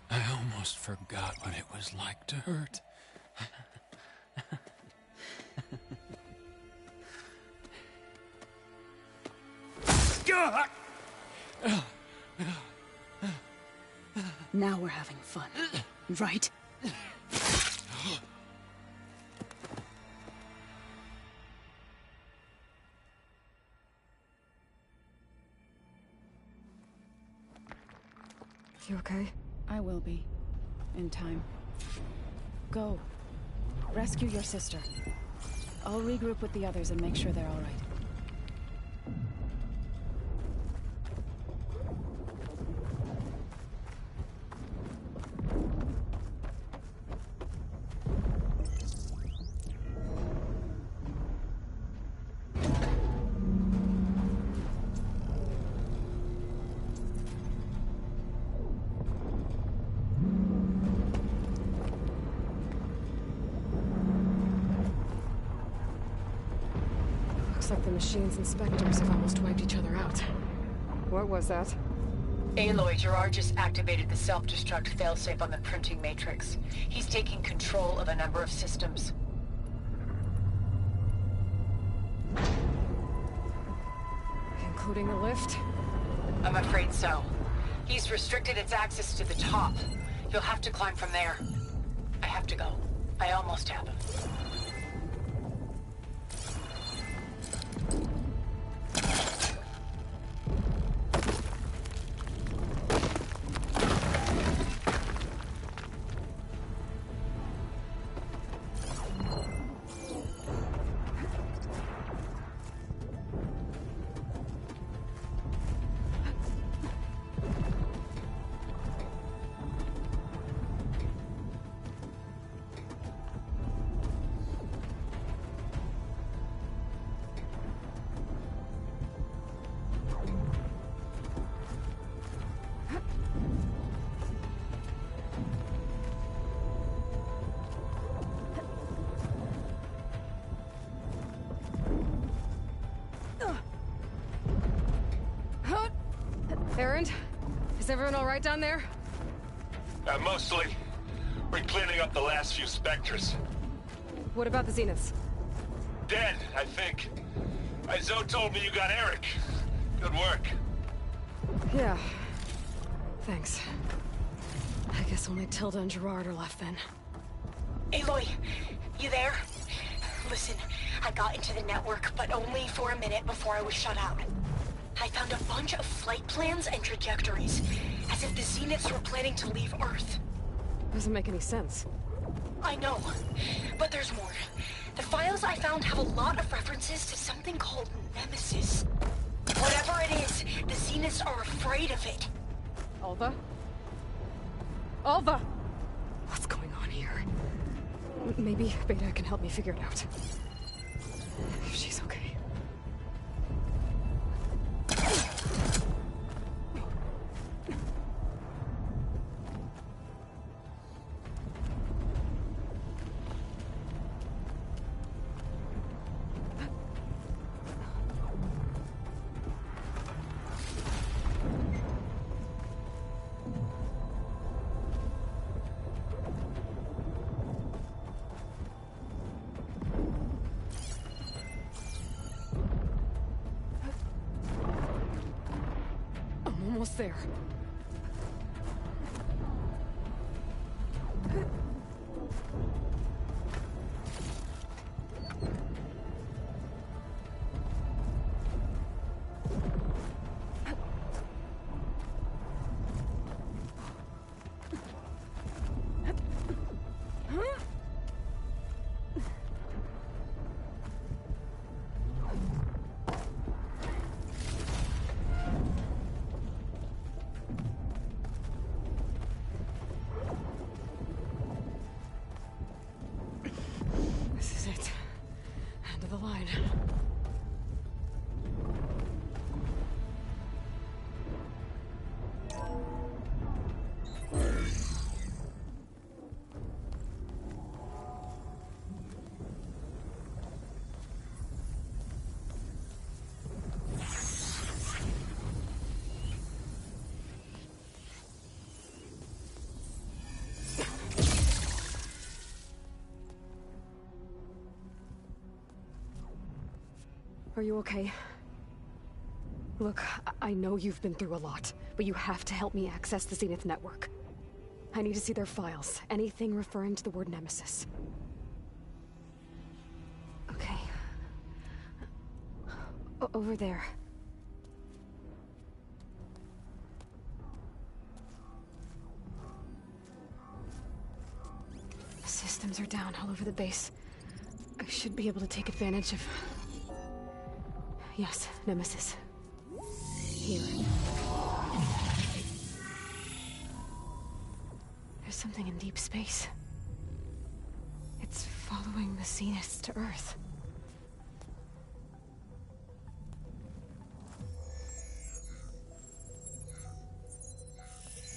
I almost forgot what it was like to hurt. Now we're having fun, right? You okay? I will be. In time. Go. Rescue your sister. I'll regroup with the others and make sure they're all right. Looks like the machine's inspectors have almost wiped each other out. What was that? Aloy, Gerard just activated the self-destruct failsafe on the printing matrix. He's taking control of a number of systems. Including the lift? I'm afraid so. He's restricted its access to the top. You'll have to climb from there. I have to go. I almost have him. Errand? Is everyone all right down there? Mostly. We're cleaning up the last few specters. What about the Zeniths? Dead, I think. Zoe told me you got Eric. Good work. Yeah. Thanks. I guess only Tilda and Gerard are left then. Aloy, you there? Listen, I got into the network, but only for a minute before I was shut out. I found a bunch of flight plans and trajectories, as if the Zeniths were planning to leave Earth. Doesn't make any sense. I know, but there's more. The files I found have a lot of references to something called Nemesis. Whatever it is, the Zeniths are afraid of it. Alva? Alva! What's going on here? Maybe Beta can help me figure it out. If she's okay. Almost there. Are you okay? Look, I know you've been through a lot, but you have to help me access the Zenith network. I need to see their files, anything referring to the word Nemesis. Okay. Over there. Systems are down all over the base. I should be able to take advantage of... Yes, Nemesis. Here. There's something in deep space. It's following the Zeniths to Earth.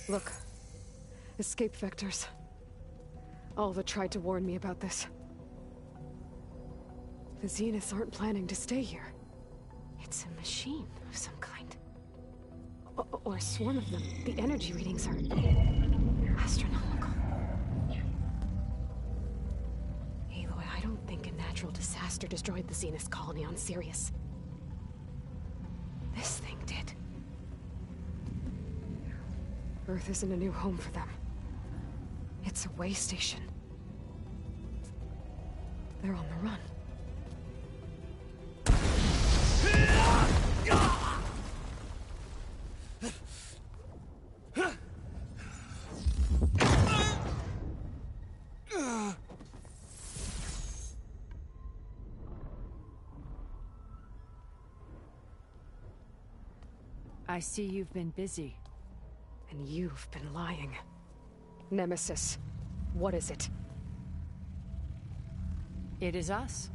Look. Escape vectors. Alva tried to warn me about this. The Zeniths aren't planning to stay here. It's a machine of some kind. Or a swarm of them. The energy readings are... astronomical. Aloy, I don't think a natural disaster destroyed the Zenith colony on Sirius. This thing did. Earth isn't a new home for them. It's a way station. They're on the run. I see you've been busy. And you've been lying. Nemesis, what is it? It is us.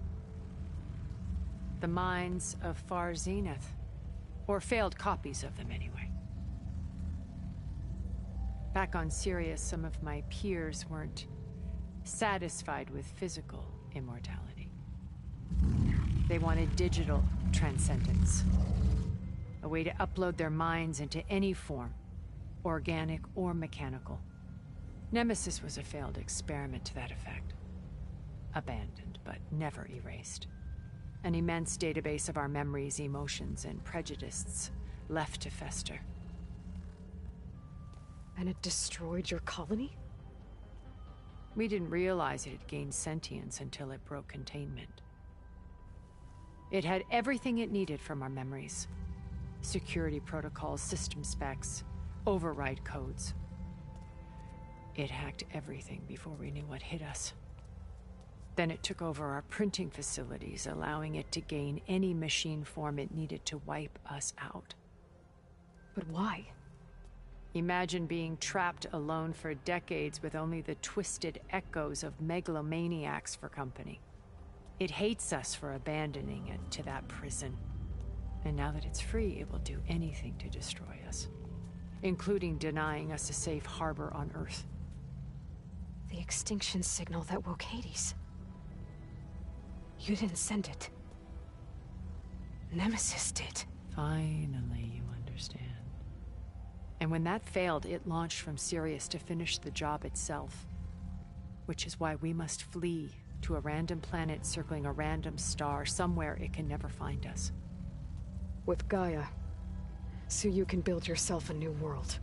The minds of Far Zenith. Or failed copies of them, anyway. Back on Sirius, some of my peers weren't satisfied with physical immortality. They wanted digital transcendence. A way to upload their minds into any form, organic or mechanical. Nemesis was a failed experiment to that effect. Abandoned, but never erased. An immense database of our memories, emotions, and prejudices left to fester. And it destroyed your colony? We didn't realize it had gained sentience until it broke containment. It had everything it needed from our memories. Security protocols, system specs, override codes. It hacked everything before we knew what hit us. Then it took over our printing facilities, allowing it to gain any machine form it needed to wipe us out. But why? Imagine being trapped alone for decades with only the twisted echoes of megalomaniacs for company. It hates us for abandoning it to that prison. And now that it's free, it will do anything to destroy us, including denying us a safe harbor on Earth. The extinction signal that woke Hades. You didn't send it. Nemesis did. Finally, you understand. And when that failed, it launched from Sirius to finish the job itself. Which is why we must flee to a random planet circling a random star, somewhere it can never find us. With Gaia. So you can build yourself a new world.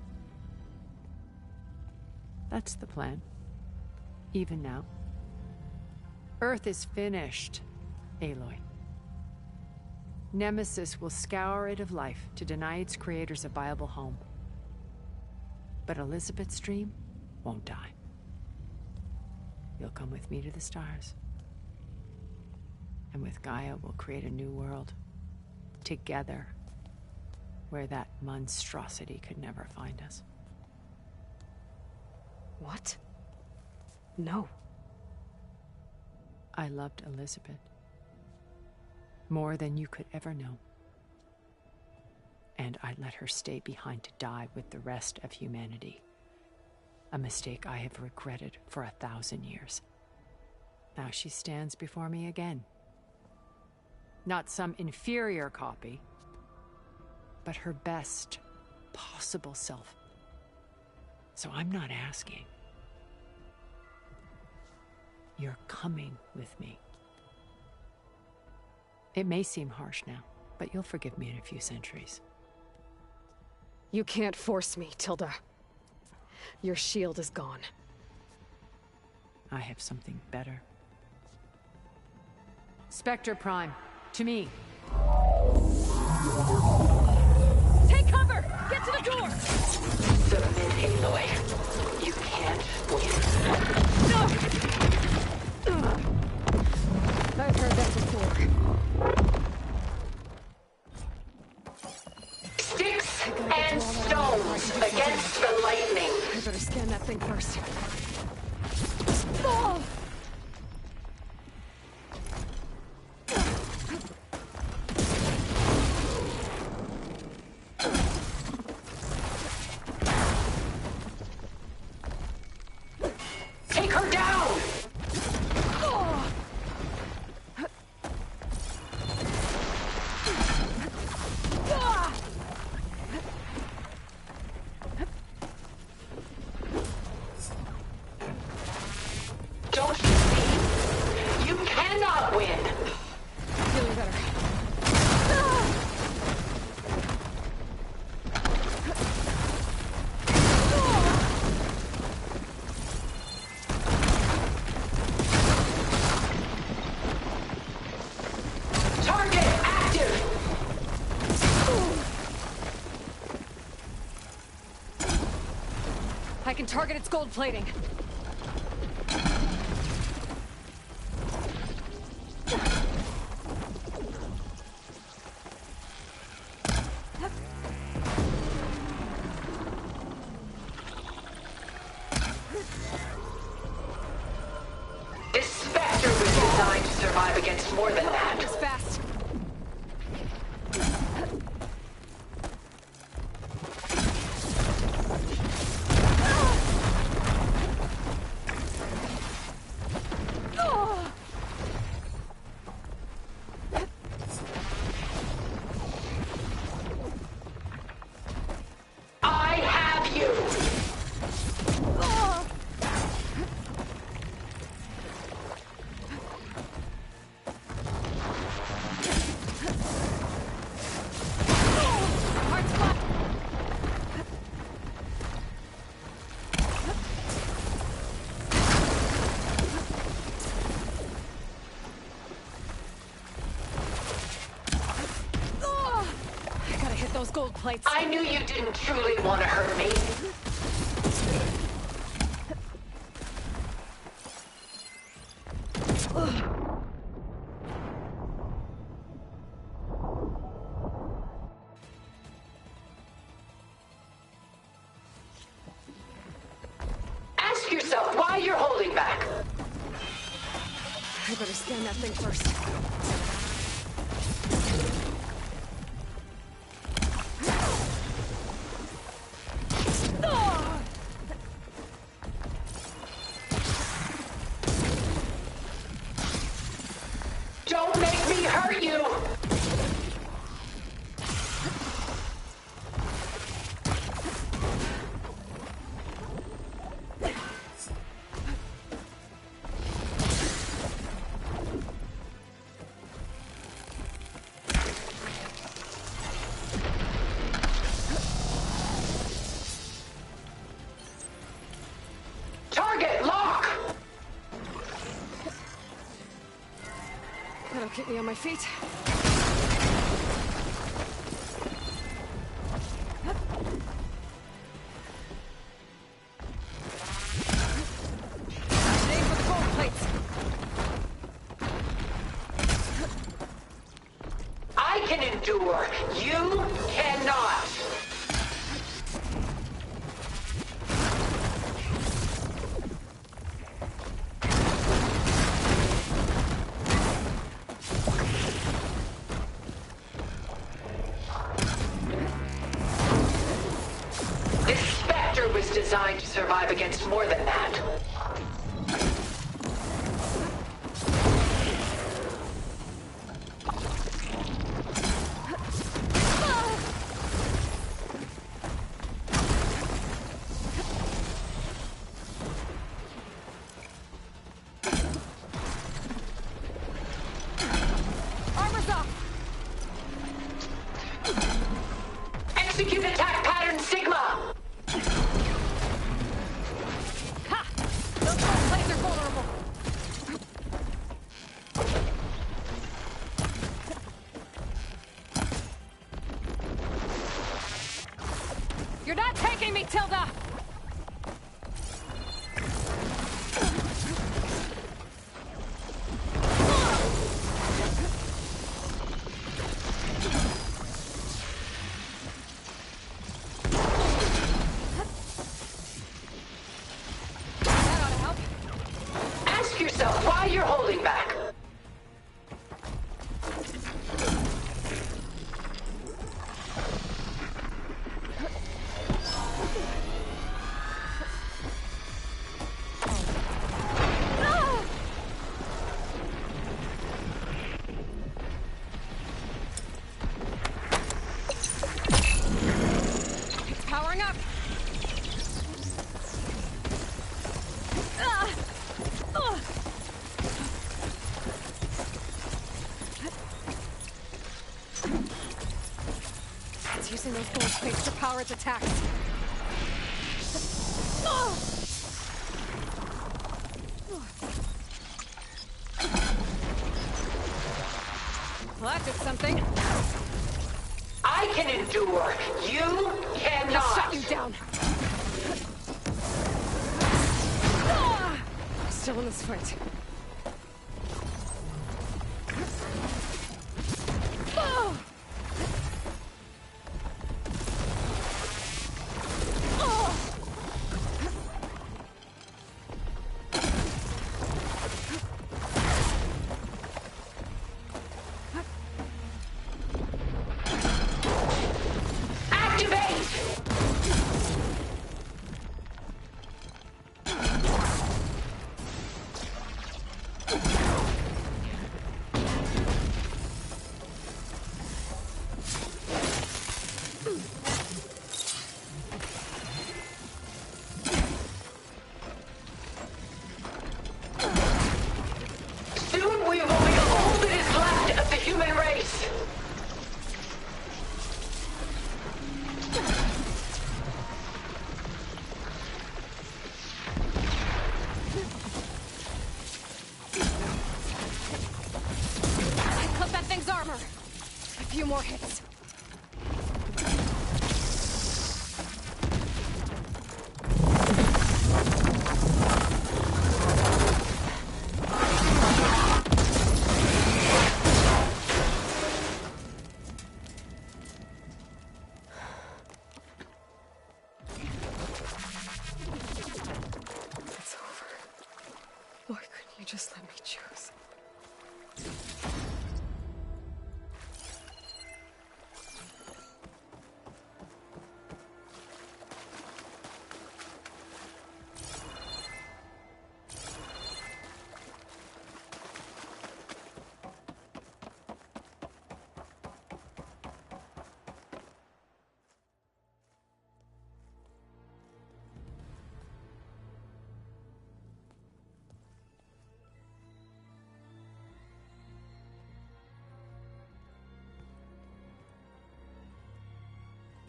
That's the plan. Even now. Earth is finished, Aloy. Nemesis will scour it of life to deny its creators a viable home. But Elizabeth's dream won't die. You'll come with me to the stars. And with Gaia, we'll create a new world. Together. Where that monstrosity could never find us. What? No. I loved Elizabeth. More than you could ever know. And I let her stay behind to die with the rest of humanity. A mistake I have regretted for 1,000 years. Now she stands before me again. Not some inferior copy, but her best possible self. So I'm not asking. You're coming with me. It may seem harsh now, but you'll forgive me in a few centuries. You can't force me, Tilda. Your shield is gone. I have something better. Spectre Prime, to me. Take cover! Get to the door! Submit, Aloy. You can't win. I've heard that before. Sticks and stones against the lightning. I better scan that thing first. Oh! Take her down! Don't you see? You cannot win! Feeling better. Target active! I can target its gold plating. This Spectre was designed to survive against more than that. It's fast. gold plates. I knew you didn't truly want to hurt me. Ask yourself why you're holding back. I better scan that thing first. Don't make me hurt you! Target lock! That'll keep me on my feet. Aim for the gold plates. I can endure. You cannot. This Spectre was designed to survive against more than that. Armor's off. Execute attack pattern Sigma! Ha! Those gold plates are vulnerable. You're not taking me, Tilda! That ought to help. Ask yourself why you're holding back. It's powering up. Ah! Ugh! It's using those gold plates to power its attacks. Well, that did something. I can endure. You cannot. I'll shut you down. Still in this fight. Activate!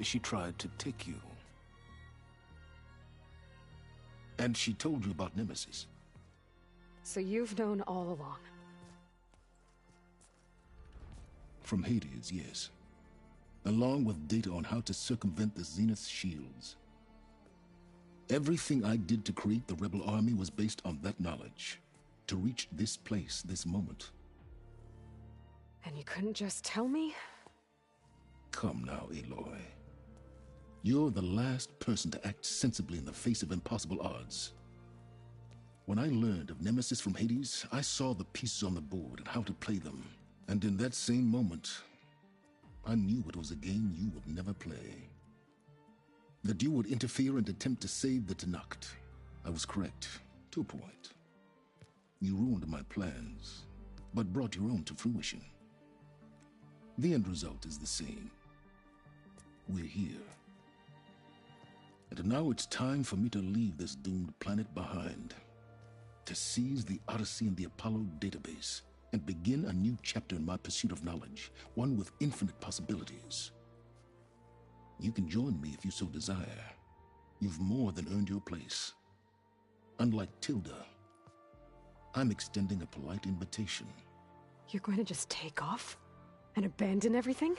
She tried to take you. And she told you about Nemesis. So you've known all along. From Hades, yes. Along with data on how to circumvent the Zenith's shields. Everything I did to create the Rebel Army was based on that knowledge. To reach this place, this moment. And you couldn't just tell me? Come now, Aloy. You're the last person to act sensibly in the face of impossible odds. When I learned of Nemesis from Hades, I saw the pieces on the board and how to play them. And in that same moment, I knew it was a game you would never play. That you would interfere and attempt to save the Tenakth. I was correct, to a point. You ruined my plans, but brought your own to fruition. The end result is the same. We're here. And now it's time for me to leave this doomed planet behind. To seize the Odyssey and the Apollo database, and begin a new chapter in my pursuit of knowledge, one with infinite possibilities. You can join me if you so desire. You've more than earned your place. Unlike Tilda, I'm extending a polite invitation. You're going to just take off? And abandon everything?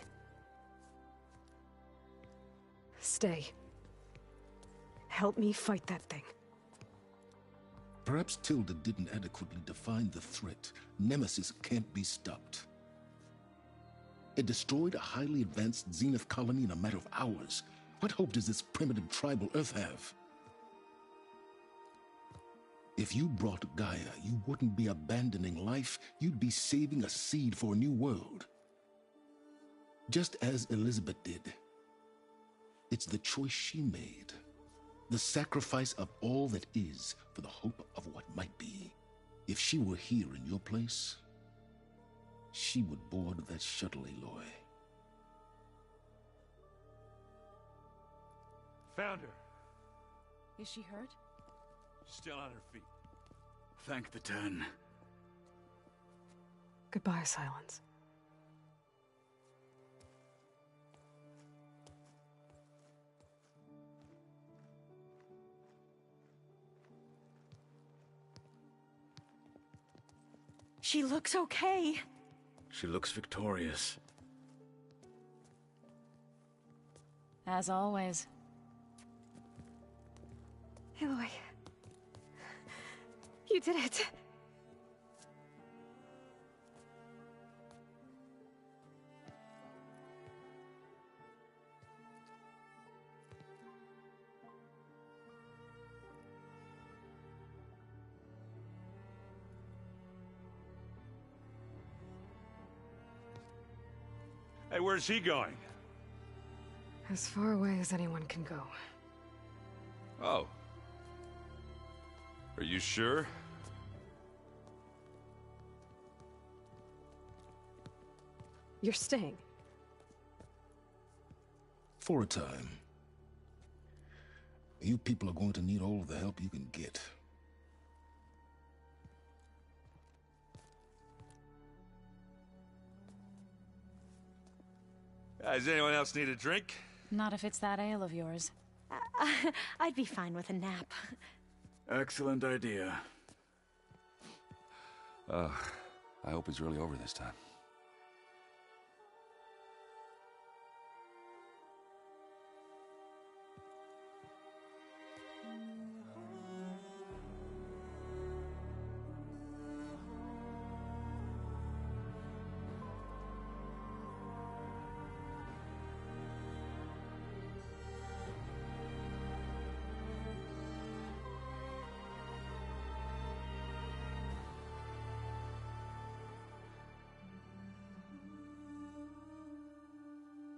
Stay. Help me fight that thing. Perhaps Tilda didn't adequately define the threat. Nemesis can't be stopped. It destroyed a highly advanced Zenith colony in a matter of hours. What hope does this primitive tribal Earth have? If you brought Gaia, you wouldn't be abandoning life, you'd be saving a seed for a new world. Just as Elizabeth did. It's the choice she made. The sacrifice of all that is for the hope of what might be. If she were here in your place, she would board that shuttle, Aloy. Found her. Is she hurt? Still on her feet. Thank the Ten. Goodbye, Silence. She looks okay. She looks victorious. As always. Aloy. You did it. Hey, where's he going? As far away as anyone can go. Oh. Are you sure? You're staying. For a time. You people are going to need all of the help you can get. Does anyone else need a drink? Not if it's that ale of yours. I'd be fine with a nap. Excellent idea. I hope it's really over this time.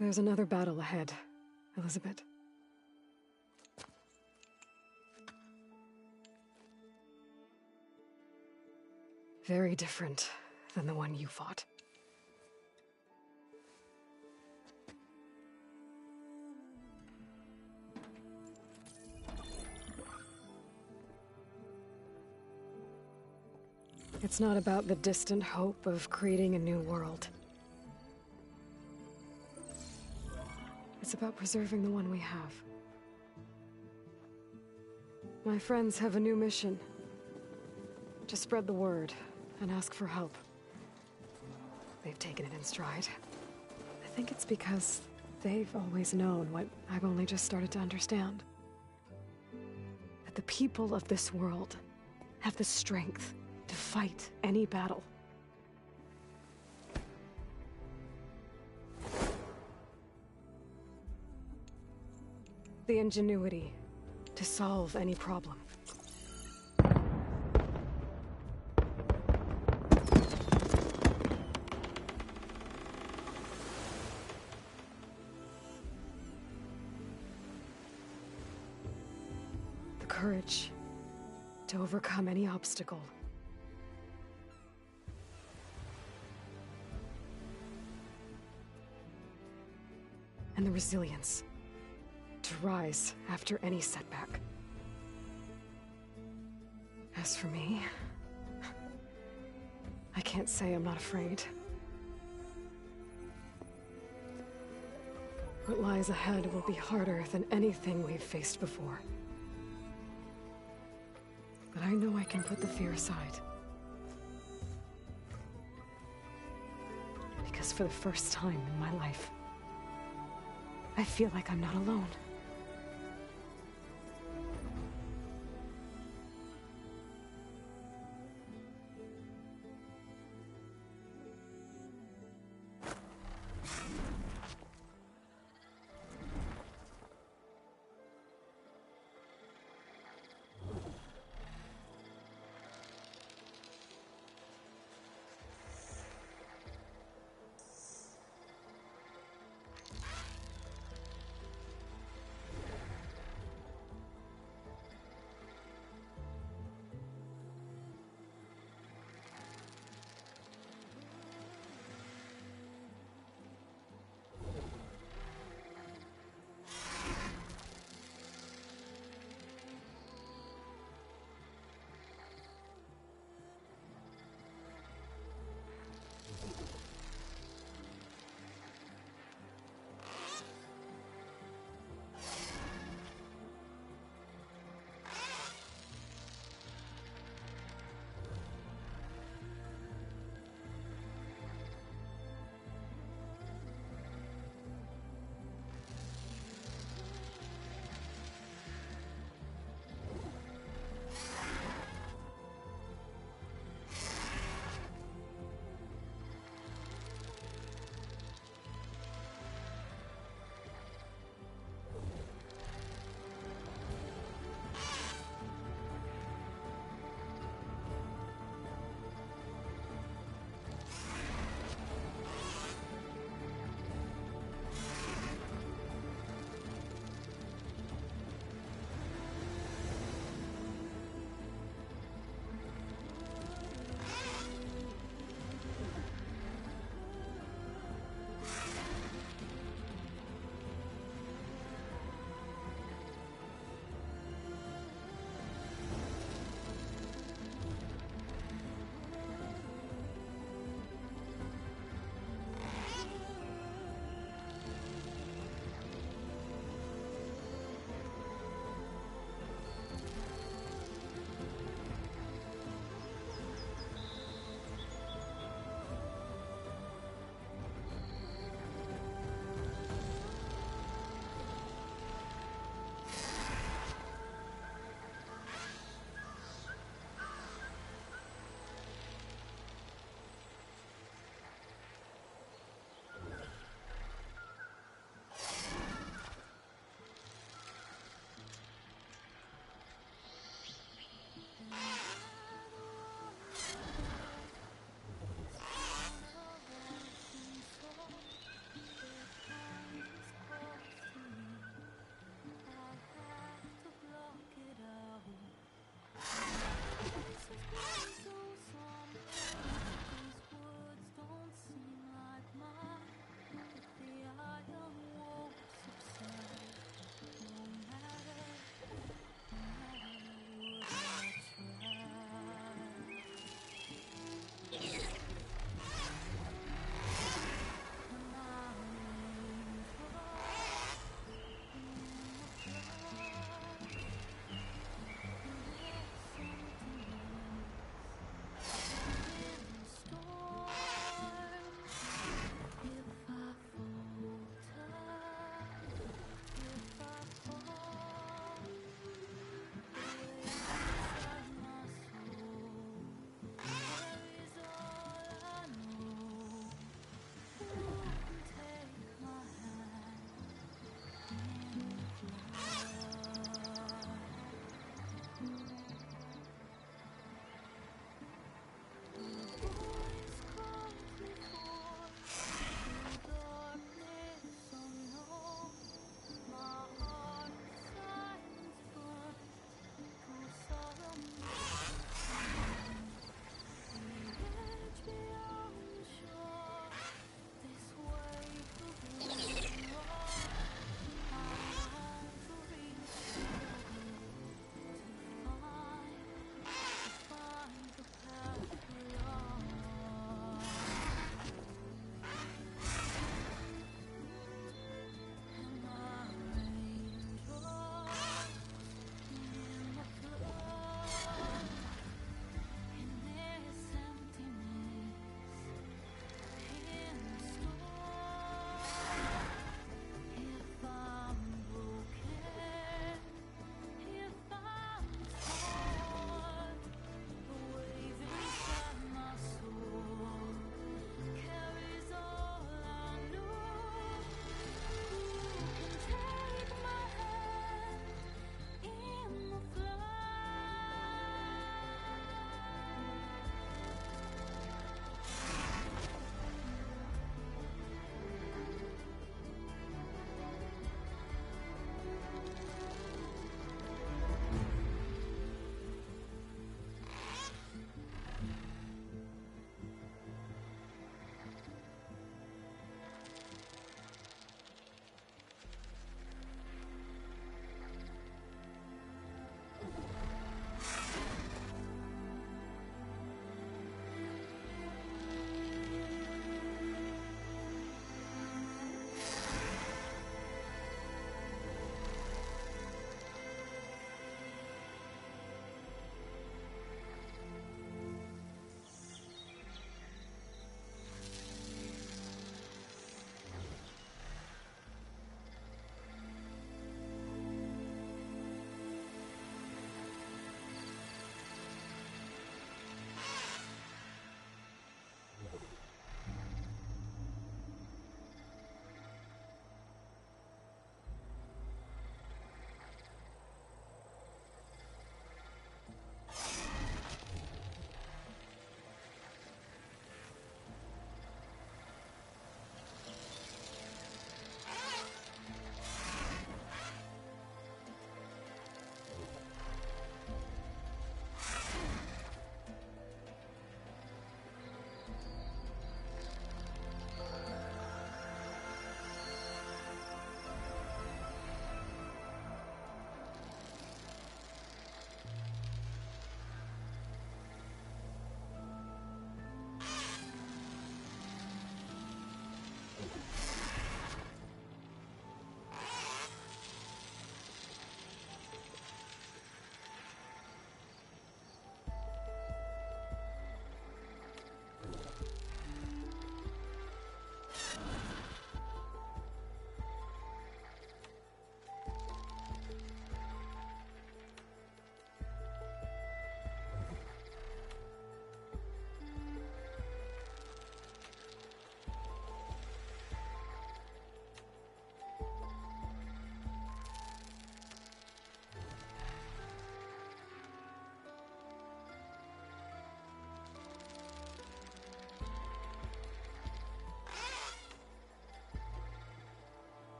There's another battle ahead, Elizabeth. Very different than the one you fought. It's not about the distant hope of creating a new world. It's about preserving the one we have. My friends have a new mission. To spread the word and ask for help. They've taken it in stride. I think it's because they've always known what I've only just started to understand. That the people of this world have the strength to fight any battle. The ingenuity to solve any problem. The courage to overcome any obstacle. And the resilience to rise after any setback. As for me, I can't say I'm not afraid. What lies ahead will be harder than anything we've faced before. But I know I can put the fear aside. Because for the first time in my life, I feel like I'm not alone.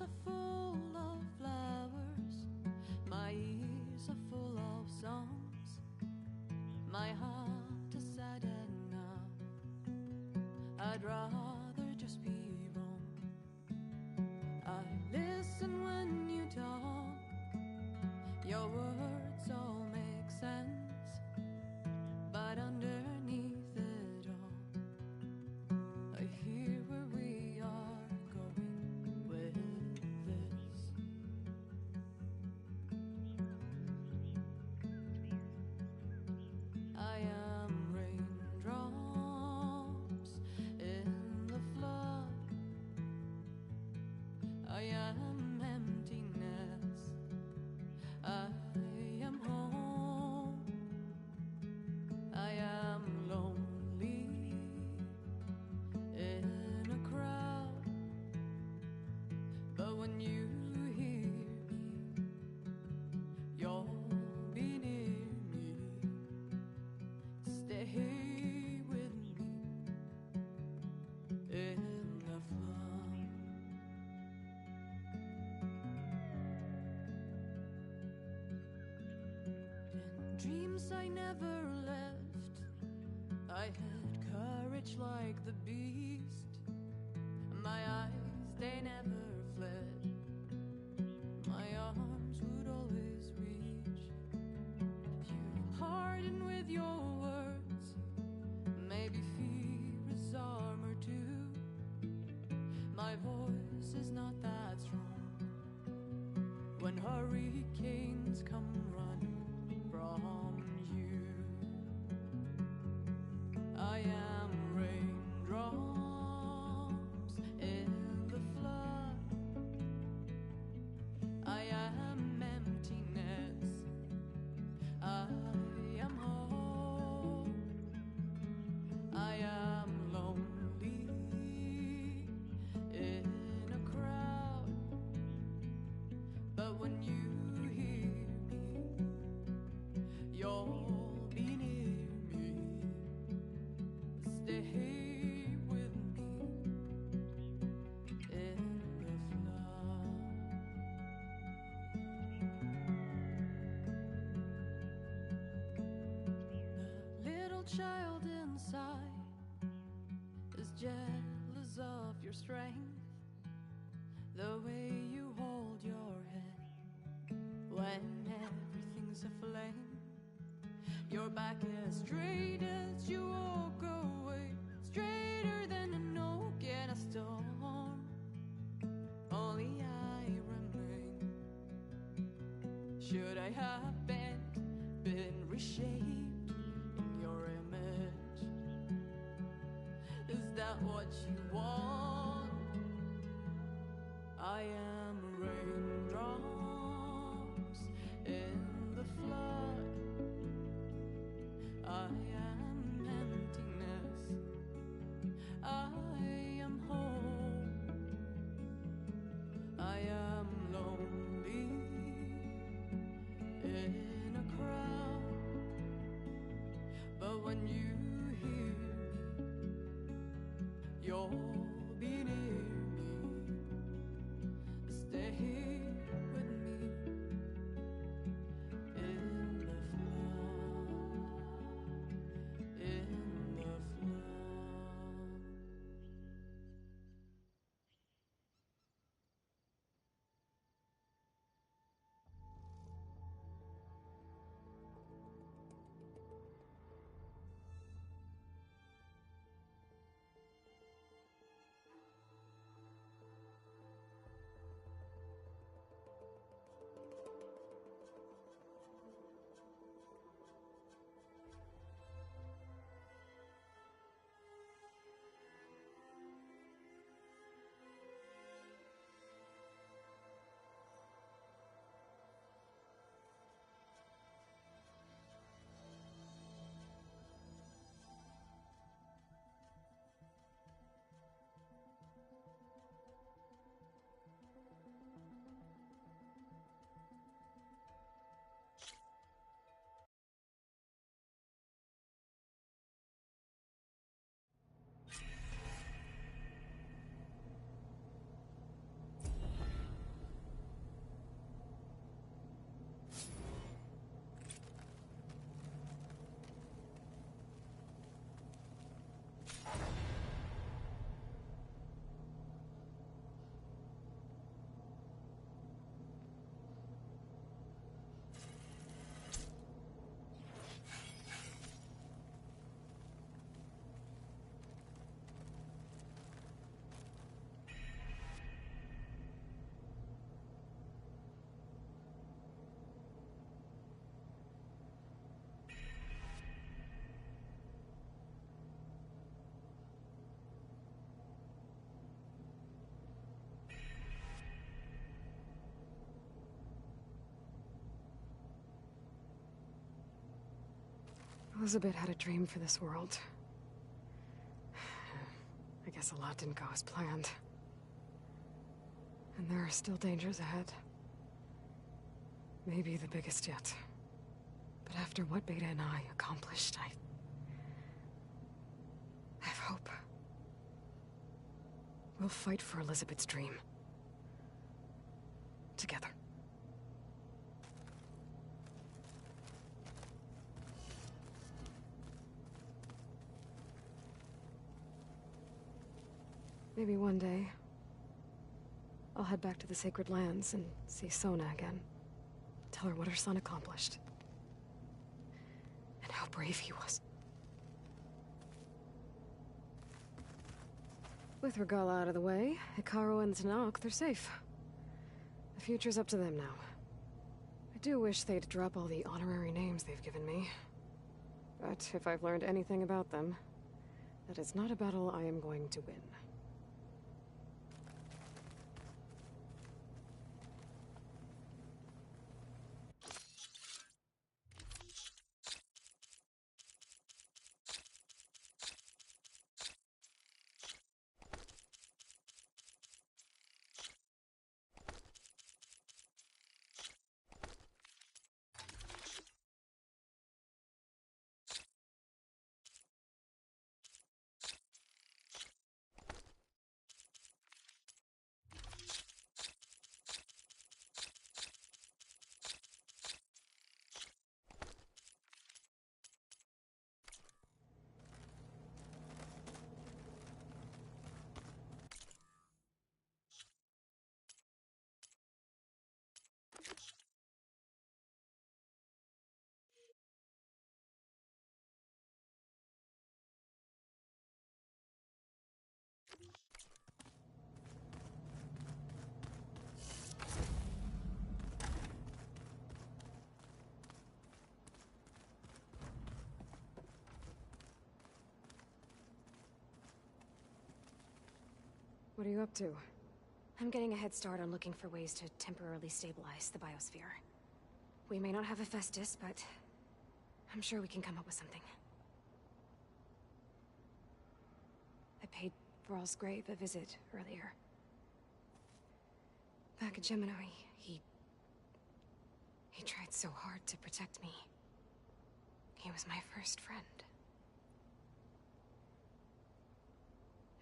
are full of flowers, my ears are full of songs, my heart is sad and numb. I'd rather just be wrong. I listen when you talk, your words all make sense, but underneath it all, I hear where we are going with this. I am raindrops in the flood. I am emptiness. I am home. I am lonely in a crowd. But when you hear me, you'll be near me. Stay with me in the flood. In dreams I never left, I had courage like the beast. My eyes, they never fled. My arms would always reach. You harden with your words. Maybe fear is armor too. My voice is not that strong. When hurricanes come running from you, I am raindrops in the flood. I am emptiness. I am home. I am lonely in a crowd. But when you hear me, you'll be near me. Stay with me in the flood. The little child inside is jealous of your strength, the way you hold your head when everything's aflame. Your back as straight as you walk away, straighter than an oak in a storm. Only I remain. Should I have been reshaped in your image? Is that what you want? I am raindrops in the flood. I am emptiness. I am home. I am lonely in a crowd. But when you hear me, you'll be near me. Elizabeth had a dream for this world. I guess a lot didn't go as planned. And there are still dangers ahead. Maybe the biggest yet. But after what Beta and I accomplished, I have hope. We'll fight for Elizabeth's dream. Together. Maybe one day, I'll head back to the Sacred Lands and see Sona again. Tell her what her son accomplished. And how brave he was. With Regala out of the way, Hikaru and Tanakh, they're safe. The future's up to them now. I do wish they'd drop all the honorary names they've given me. But if I've learned anything about them, that is not a battle I am going to win. What are you up to? I'm getting a head start on looking for ways to temporarily stabilize the biosphere. We may not have Hephaestus, but I'm sure we can come up with something. I paid Varl's grave a visit earlier. Back at Gemini, he tried so hard to protect me. He was my first friend.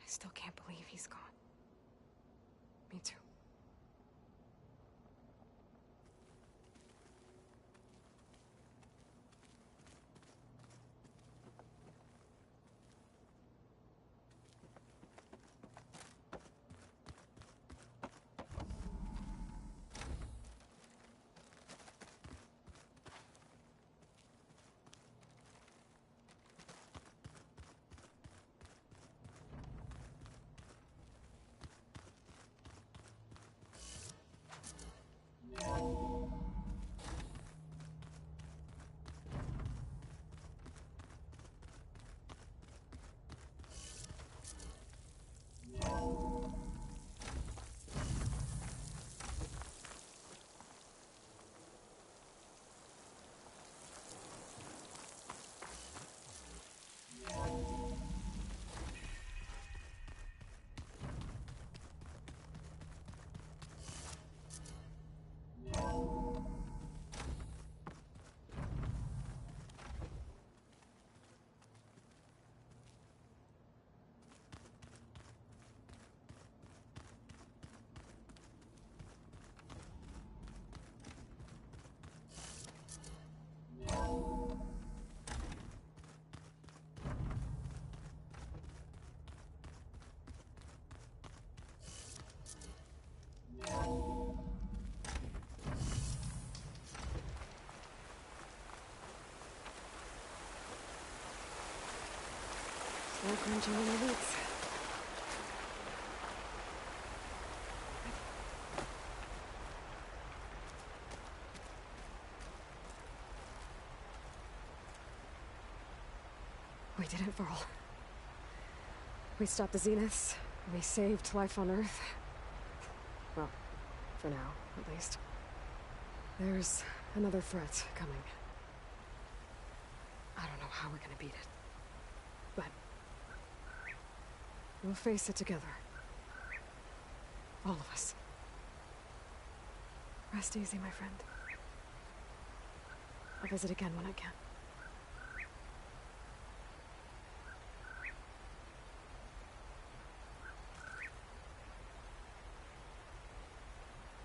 I still can't believe he's gone. Me too. Still crunching in the boots. We did it, Varl. We stopped the Zeniths. We saved life on Earth. Well, for now, at least. There's another threat coming. I don't know how we're gonna beat it. But we'll face it together. All of us. Rest easy, my friend. I'll visit again when I can.